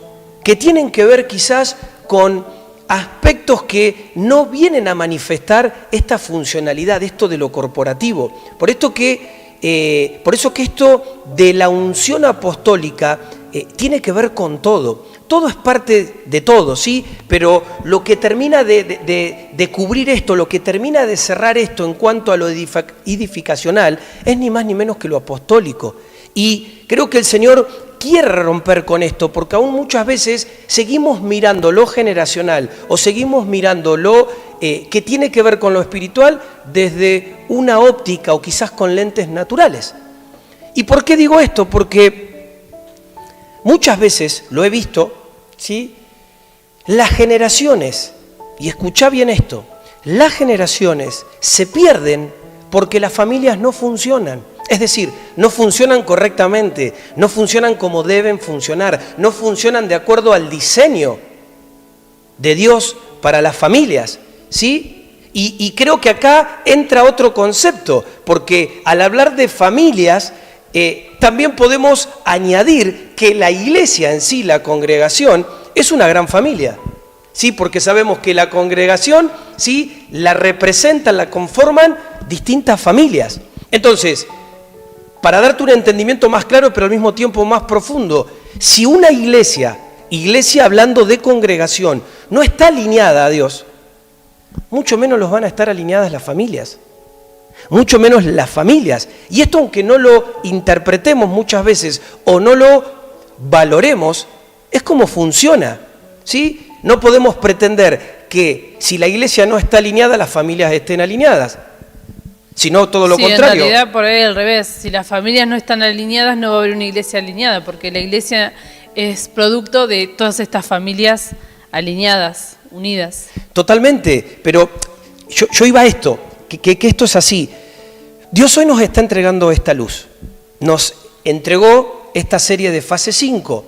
que tienen que ver quizás con aspectos que no vienen a manifestar esta funcionalidad, esto de lo corporativo. Por eso que esto de la unción apostólica tiene que ver con todo. Todo es parte de todo, ¿sí? Pero lo que termina de cubrir esto, lo que termina de cerrar esto en cuanto a lo edificacional, es ni más ni menos que lo apostólico. Y creo que el Señor quiere romper con esto, porque aún muchas veces seguimos mirando lo generacional o seguimos mirando lo que tiene que ver con lo espiritual desde una óptica o quizás con lentes naturales. ¿Y por qué digo esto? Porque muchas veces lo he visto, ¿sí?, las generaciones, y escuchá bien esto, las generaciones se pierden porque las familias no funcionan. Es decir, no funcionan correctamente, no funcionan como deben funcionar, no funcionan de acuerdo al diseño de Dios para las familias, ¿sí? Y creo que acá entra otro concepto, porque al hablar de familias, también podemos añadir que la iglesia en sí, la congregación, es una gran familia, ¿sí? Porque sabemos que la congregación, ¿sí?, la representan, la conforman distintas familias. Entonces, para darte un entendimiento más claro, pero al mismo tiempo más profundo, si una iglesia hablando de congregación, no está alineada a Dios, mucho menos los van a estar alineadas las familias. Mucho menos las familias. Y esto, aunque no lo interpretemos muchas veces o no lo valoremos, es como funciona, ¿sí? No podemos pretender que si la iglesia no está alineada, las familias estén alineadas, sino todo lo contrario. En realidad por ahí al revés, si las familias no están alineadas no va a haber una iglesia alineada, porque la iglesia es producto de todas estas familias alineadas, unidas. Totalmente, pero yo iba a esto. Que esto es así. Dios hoy nos está entregando esta luz. Nos entregó esta serie de fase 5.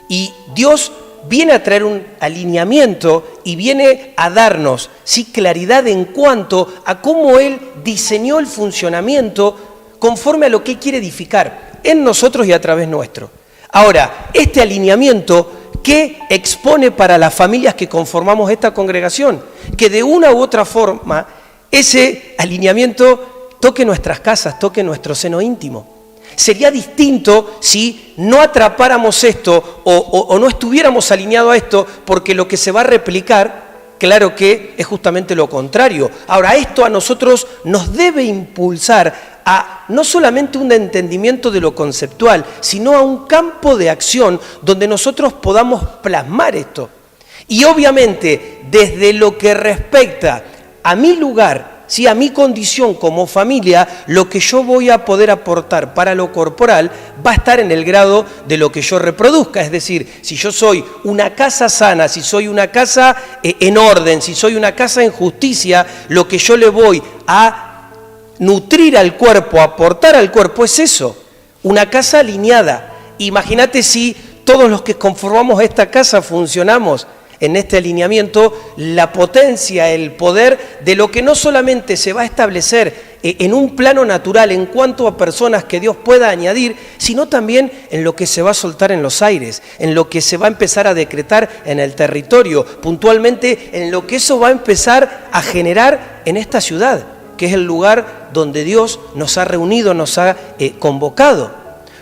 Y Dios viene a traer un alineamiento y viene a darnos, ¿sí?, claridad en cuanto a cómo Él diseñó el funcionamiento conforme a lo que Él quiere edificar en nosotros y a través nuestro. Ahora, este alineamiento, ¿qué expone para las familias que conformamos esta congregación? Que de una u otra forma ese alineamiento toque nuestras casas, toque nuestro seno íntimo. Sería distinto si no atrapáramos esto o no estuviéramos alineados a esto, porque lo que se va a replicar, claro que es justamente lo contrario. Ahora, esto a nosotros nos debe impulsar a no solamente un entendimiento de lo conceptual, sino a un campo de acción donde nosotros podamos plasmar esto. Y obviamente, desde lo que respecta a mi lugar ¿sí?, a mi condición como familia, lo que yo voy a poder aportar para lo corporal va a estar en el grado de lo que yo reproduzca. Es decir, si yo soy una casa sana, si soy una casa en orden, si soy una casa en justicia, lo que yo le voy a nutrir al cuerpo, aportar al cuerpo es eso, una casa alineada. Imagínate si todos los que conformamos esta casa funcionamos en este alineamiento, la potencia, el poder de lo que no solamente se va a establecer en un plano natural en cuanto a personas que Dios pueda añadir, sino también en lo que se va a soltar en los aires, en lo que se va a empezar a decretar en el territorio, puntualmente en lo que eso va a empezar a generar en esta ciudad, que es el lugar donde Dios nos ha reunido, nos ha convocado.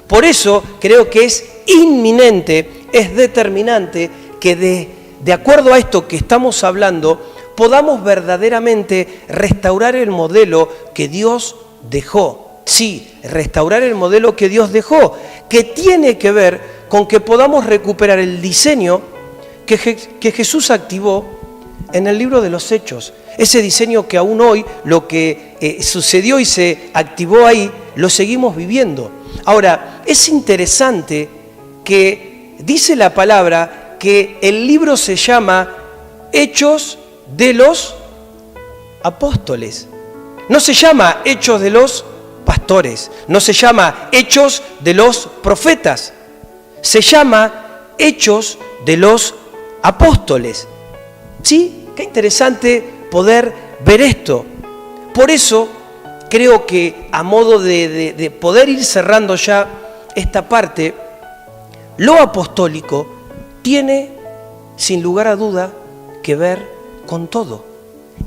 Por eso creo que es inminente, es determinante que de acuerdo a esto que estamos hablando, podamos verdaderamente restaurar el modelo que Dios dejó. Sí, restaurar el modelo que Dios dejó, que tiene que ver con que podamos recuperar el diseño que Jesús activó en el libro de los Hechos. Ese diseño que aún hoy, lo que sucedió y se activó ahí, lo seguimos viviendo. Ahora, es interesante que dice la palabra que el libro se llama Hechos de los Apóstoles. No se llama Hechos de los Pastores, no se llama Hechos de los Profetas, se llama Hechos de los Apóstoles. ¿Sí? Qué interesante poder ver esto. Por eso creo que a modo de poder ir cerrando ya esta parte, lo apostólico tiene, sin lugar a duda, que ver con todo.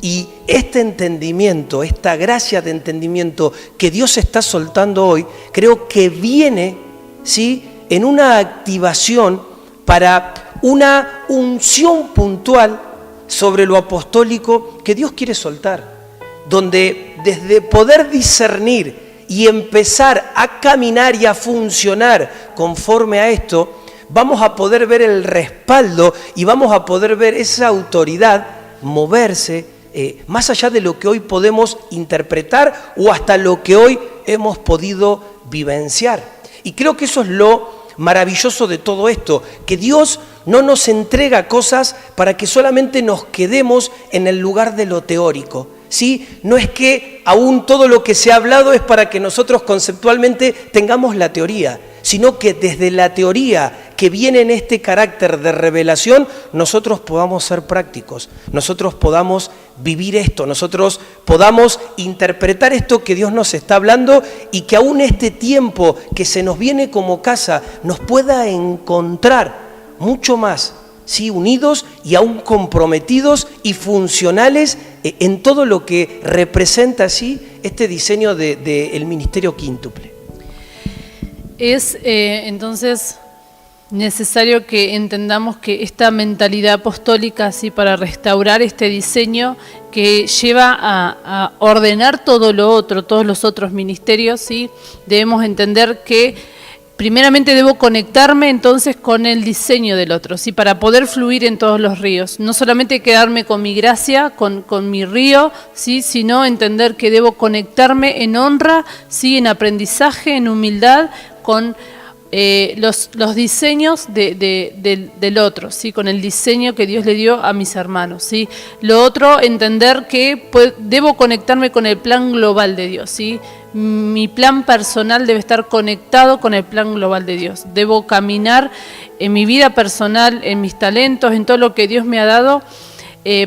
Y este entendimiento, esta gracia de entendimiento que Dios está soltando hoy, creo que viene, ¿sí?, en una activación para una unción puntual sobre lo apostólico que Dios quiere soltar, donde desde poder discernir y empezar a caminar y a funcionar conforme a esto, vamos a poder ver el respaldo y vamos a poder ver esa autoridad moverse más allá de lo que hoy podemos interpretar o hasta lo que hoy hemos podido vivenciar. Y creo que eso es lo maravilloso de todo esto, que Dios no nos entrega cosas para que solamente nos quedemos en el lugar de lo teórico, ¿sí? No es que aún todo lo que se ha hablado es para que nosotros conceptualmente tengamos la teoría, sino que desde la teoría que viene en este carácter de revelación, nosotros podamos ser prácticos, nosotros podamos vivir esto, nosotros podamos interpretar esto que Dios nos está hablando y que aún este tiempo que se nos viene como casa nos pueda encontrar mucho más, ¿sí?, unidos y aún comprometidos y funcionales en todo lo que representa así este diseño del ministerio quíntuple. Es entonces necesario que entendamos que esta mentalidad apostólica, así, para restaurar este diseño que lleva a ordenar todo lo otro, todos los otros ministerios, ¿sí?, debemos entender que primeramente debo conectarme entonces con el diseño del otro, ¿sí?, para poder fluir en todos los ríos. No solamente quedarme con mi gracia, con mi río, ¿sí?, sino entender que debo conectarme en honra, ¿sí?, en aprendizaje, en humildad, con los diseños del otro, ¿sí?, con el diseño que Dios le dio a mis hermanos, ¿sí? Lo otro, entender que debo conectarme con el plan global de Dios, ¿sí? Mi plan personal debe estar conectado con el plan global de Dios. Debo caminar en mi vida personal, en mis talentos, en todo lo que Dios me ha dado,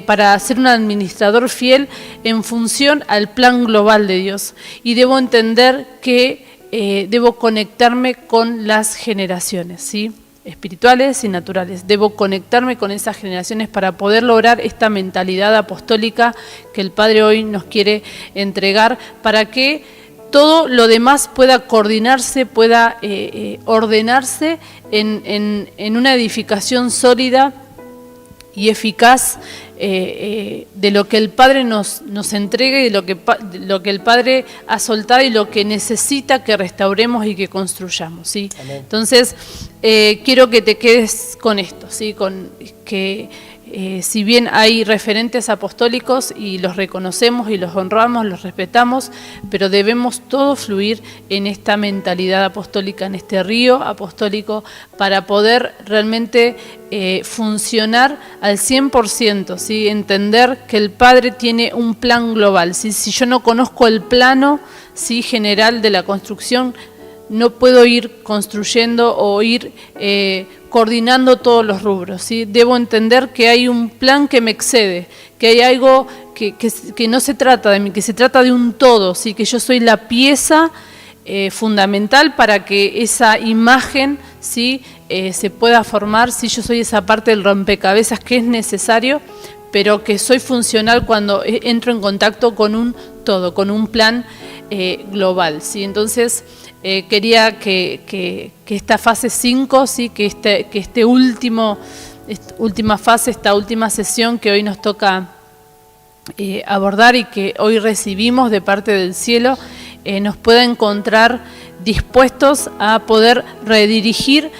para ser un administrador fiel en función al plan global de Dios. Y debo entender que debo conectarme con las generaciones, ¿sí?, espirituales y naturales. Debo conectarme con esas generaciones para poder lograr esta mentalidad apostólica que el Padre hoy nos quiere entregar, para que todo lo demás pueda coordinarse, pueda ordenarse en una edificación sólida y eficaz de lo que el Padre nos entrega y de lo que el Padre ha soltado y lo que necesita que restauremos y que construyamos, ¿sí? Amén. Entonces, quiero que te quedes con esto, ¿sí? Con que si bien hay referentes apostólicos y los reconocemos y los honramos, los respetamos, pero debemos todos fluir en esta mentalidad apostólica, en este río apostólico, para poder realmente funcionar al 100%, ¿sí? Entender que el Padre tiene un plan global, ¿sí? Si yo no conozco el plano, ¿sí?, general de la construcción, no puedo ir construyendo o ir coordinando todos los rubros, ¿sí? Debo entender que hay un plan que me excede, que hay algo que no se trata de mí, que se trata de un todo, ¿sí? Que yo soy la pieza fundamental para que esa imagen, ¿sí?, se pueda formar, ¿sí? Yo soy esa parte del rompecabezas que es necesario, pero que soy funcional cuando entro en contacto con un todo, con un plan global, ¿sí? Entonces, quería que esta fase 5, ¿sí?, que esta última fase, esta última sesión que hoy nos toca abordar y que hoy recibimos de parte del cielo, nos pueda encontrar dispuestos a poder redirigir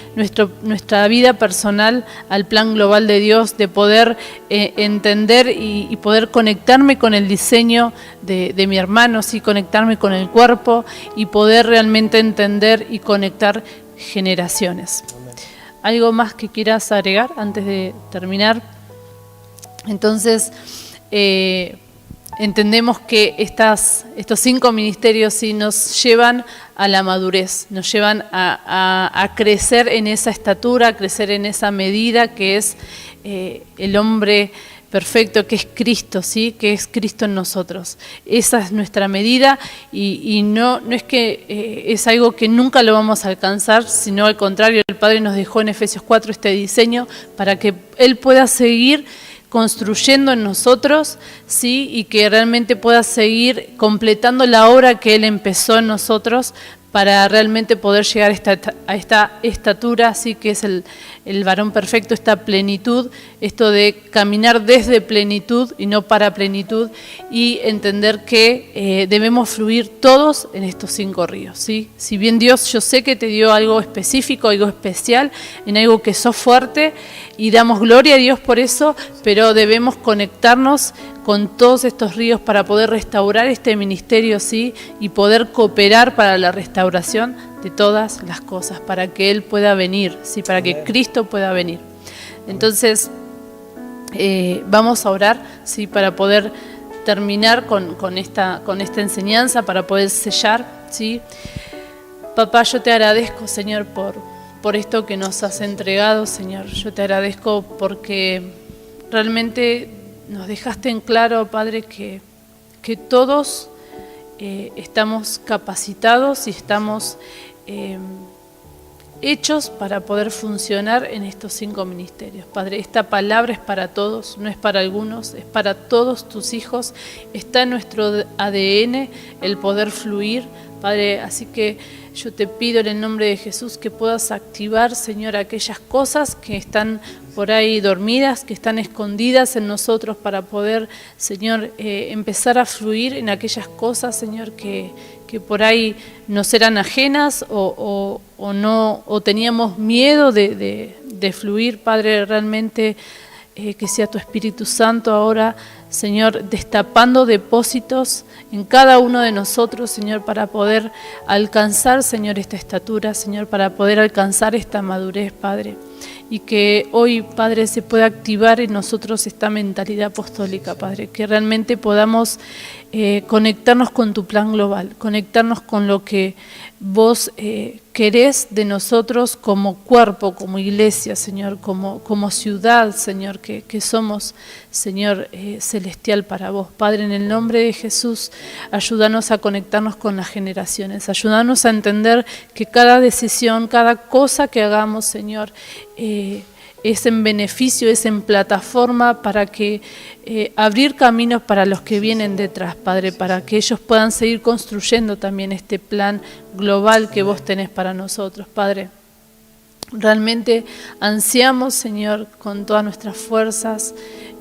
nuestra vida personal al plan global de Dios, de poder entender y poder conectarme con el diseño de mi hermano, ¿sí?, conectarme con el cuerpo y poder realmente entender y conectar generaciones. Amén. ¿Algo más que quieras agregar antes de terminar? Entonces, entendemos que estos 5 ministerios, ¿sí?, nos llevan a la madurez, nos llevan a crecer en esa estatura, a crecer en esa medida que es el hombre perfecto, que es Cristo, ¿sí?, que es Cristo en nosotros. Esa es nuestra medida y no es que es algo que nunca lo vamos a alcanzar, sino al contrario, el Padre nos dejó en Efesios 4 este diseño para que Él pueda seguir construyendo en nosotros, ¿sí?, y que realmente pueda seguir completando la obra que Él empezó en nosotros para realmente poder llegar a esta estatura, ¿sí?, que es el varón perfecto, esta plenitud, esto de caminar desde plenitud y no para plenitud, y entender que debemos fluir todos en estos 5 ríos, ¿sí? Si bien Dios, yo sé que te dio algo específico, algo especial, en algo que sos fuerte, y damos gloria a Dios por eso, pero debemos conectarnos con todos estos ríos para poder restaurar este ministerio, ¿sí?, y poder cooperar para la restauración de todas las cosas, para que Él pueda venir, ¿sí?, para que Cristo pueda venir. Entonces, vamos a orar, ¿sí?, para poder terminar con esta enseñanza, para poder sellar, ¿sí? Papá, yo te agradezco, Señor, por esto que nos has entregado, Señor. Yo te agradezco porque realmente nos dejaste en claro, Padre, que todos estamos capacitados y estamos hechos para poder funcionar en estos 5 ministerios. Padre, esta palabra es para todos, no es para algunos, es para todos tus hijos. Está en nuestro ADN el poder fluir, Padre, así que yo te pido en el nombre de Jesús que puedas activar, Señor, aquellas cosas que están por ahí dormidas, que están escondidas en nosotros para poder, Señor, empezar a fluir en aquellas cosas, Señor, que por ahí nos eran ajenas o teníamos miedo de fluir, Padre, realmente que sea tu Espíritu Santo ahora, Señor, destapando depósitos en cada uno de nosotros, Señor, para poder alcanzar, Señor, esta estatura, Señor, para poder alcanzar esta madurez, Padre. Y que hoy, Padre, se pueda activar en nosotros esta mentalidad apostólica, Padre, que realmente podamos conectarnos con tu plan global, conectarnos con lo que vos querés de nosotros como cuerpo, como iglesia, Señor, como ciudad, Señor, que somos, Señor, celestial para vos. Padre, en el nombre de Jesús, ayúdanos a conectarnos con las generaciones, ayúdanos a entender que cada decisión, cada cosa que hagamos, Señor, es en beneficio, es en plataforma para que abrir caminos para los que vienen detrás, Padre, para que ellos puedan seguir construyendo también este plan global que vos tenés para nosotros, Padre. Realmente ansiamos, Señor, con todas nuestras fuerzas,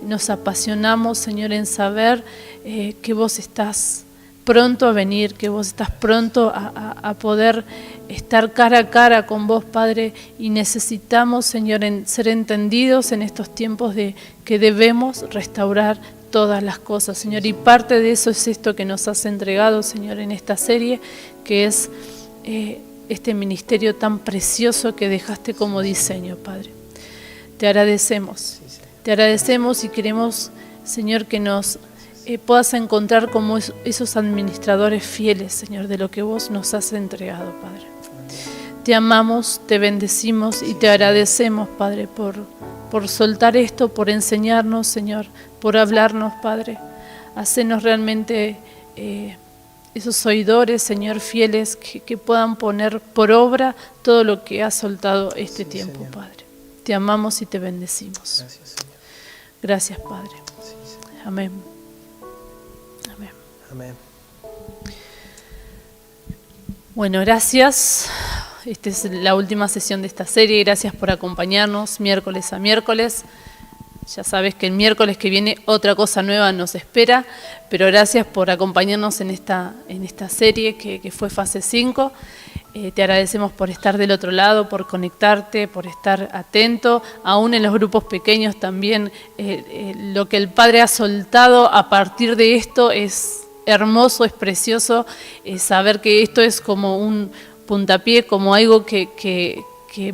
nos apasionamos, Señor, en saber que vos estás pronto a venir, que vos estás pronto a poder estar cara a cara con vos, Padre, y necesitamos, Señor, ser entendidos en estos tiempos de que debemos restaurar todas las cosas, Señor, y parte de eso es esto que nos has entregado, Señor, en esta serie, que es este ministerio tan precioso que dejaste como diseño, Padre. Te agradecemos y queremos, Señor, que nos puedas encontrar como esos administradores fieles, Señor, de lo que vos nos has entregado, Padre. Te amamos, te bendecimos y te agradecemos, Padre, por soltar esto, por enseñarnos, Señor, por hablarnos, Padre. Hacenos realmente esos oidores, Señor, fieles, que puedan poner por obra todo lo que has soltado este tiempo, Señor. Padre. Te amamos y te bendecimos. Gracias, Señor. Gracias, Padre. Sí, Señor. Amén. Amén. Amén. Bueno, gracias. Esta es la última sesión de esta serie. Gracias por acompañarnos miércoles a miércoles. Ya sabes que el miércoles que viene otra cosa nueva nos espera, pero gracias por acompañarnos en esta serie que fue fase 5. Te agradecemos por estar del otro lado, por conectarte, por estar atento. Aún en los grupos pequeños también lo que el Padre ha soltado a partir de esto es hermoso, es precioso. Saber que esto es como un puntapié, como algo que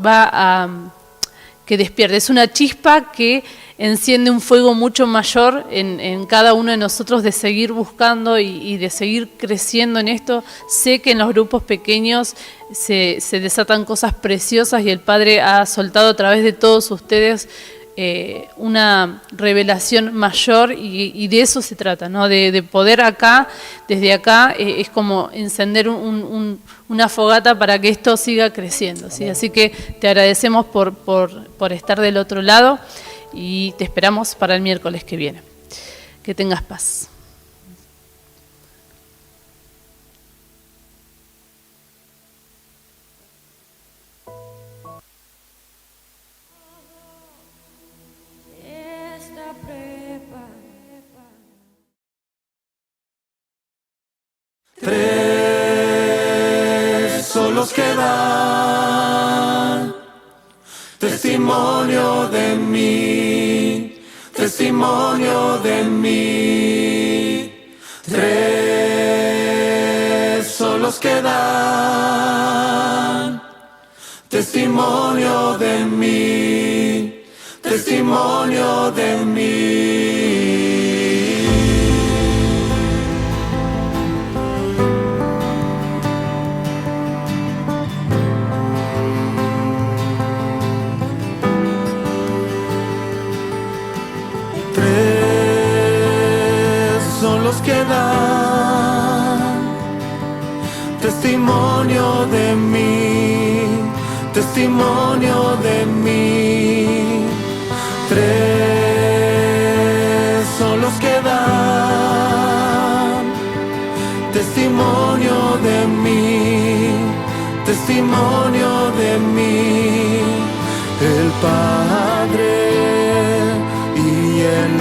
va a... que despierta. Es una chispa que enciende un fuego mucho mayor en cada uno de nosotros de seguir buscando y de seguir creciendo en esto. Sé que en los grupos pequeños se desatan cosas preciosas y el Padre ha soltado a través de todos ustedes una revelación mayor y de eso se trata, ¿no? De poder acá, desde acá, es como encender una fogata para que esto siga creciendo, ¿sí? Así que te agradecemos por estar del otro lado y te esperamos para el miércoles que viene. Que tengas paz. Tres solos quedan, testimonio de mí, testimonio de mí. Tres solos quedan, testimonio de mí, testimonio de mí. Quedan, testimonio de mí, testimonio de mí. Tres son los que dan, testimonio de mí, testimonio de mí. El Padre y el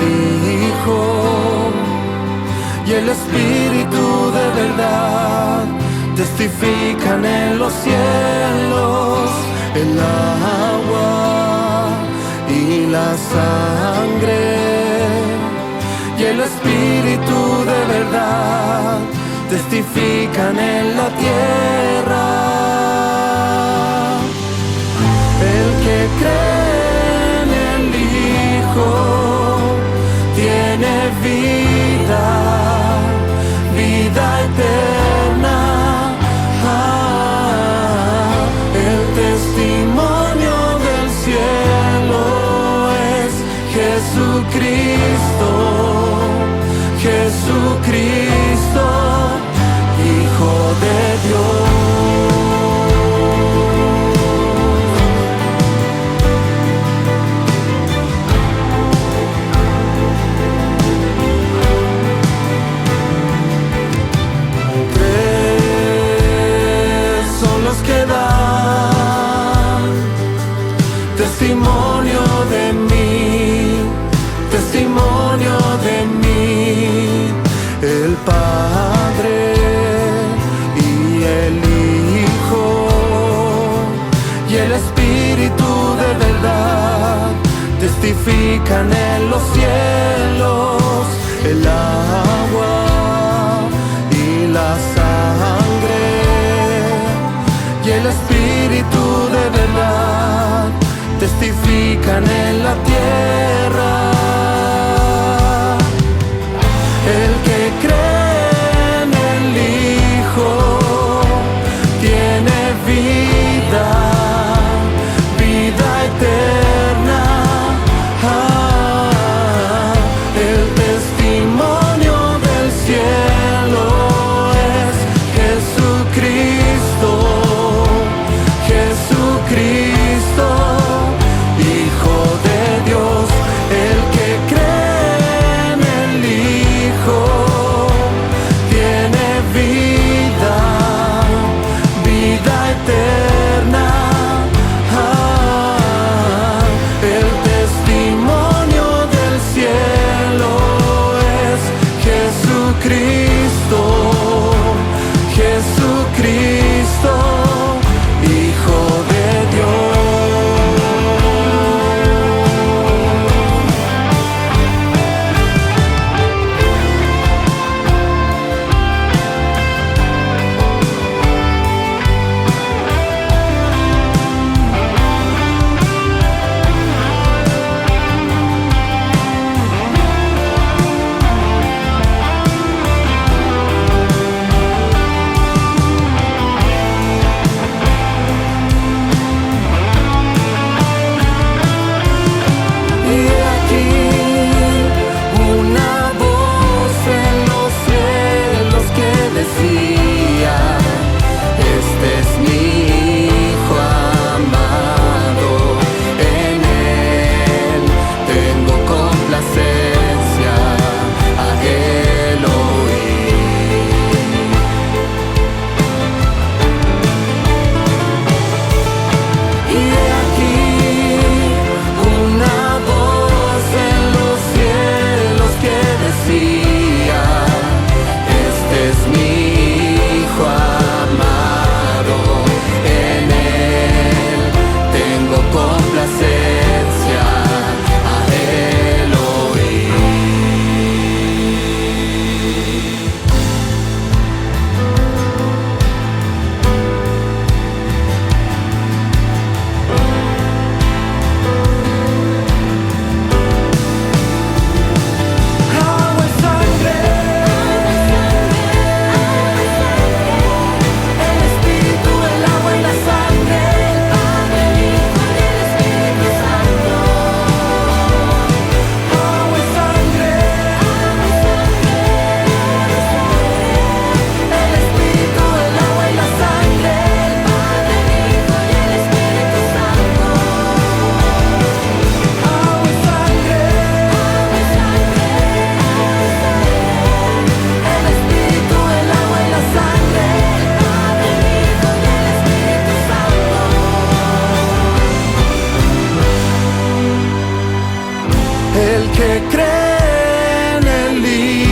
Hijo y el Espíritu de verdad testifican en los cielos, el agua y la sangre. Y el Espíritu de verdad testifican en la tierra. El que cree en el Hijo tiene vida, vida eterna. El testimonio del cielo es Jesucristo, Jesucristo, Hijo de Dios. Testimonio de mí, testimonio de mí. El testifican en los cielos, el agua y la sangre y el Espíritu de verdad testifican en la tierra. El que cree en el Hijo tiene vida, vida eterna. El testimonio del cielo es Jesucristo, Jesucristo, Hijo de Dios. El que cree en el Hijo tiene vida, vida eterna. El testimonio del cielo es Jesucristo, Jesucristo, Hijo de Dios. Y aquí una voz en los cielos que decía: este es mi Hijo amado, en él tengo complacencia, a él oí. Y aquí una voz en los cielos que decía: este es mi Hijo amado, en él tengo complacencia, a él oí. Agua y sangre, el Espíritu, el agua y la sangre, el Padre, el Hijo y el Espíritu Santo. Agua y sangre, el Espíritu, el agua y la sangre, el Padre, el Hijo y el Espíritu Santo. Agua y sangre, el Espíritu, el agua y la sangre, el Padre, el Hijo y el Espíritu Santo. El que cree en el Hijo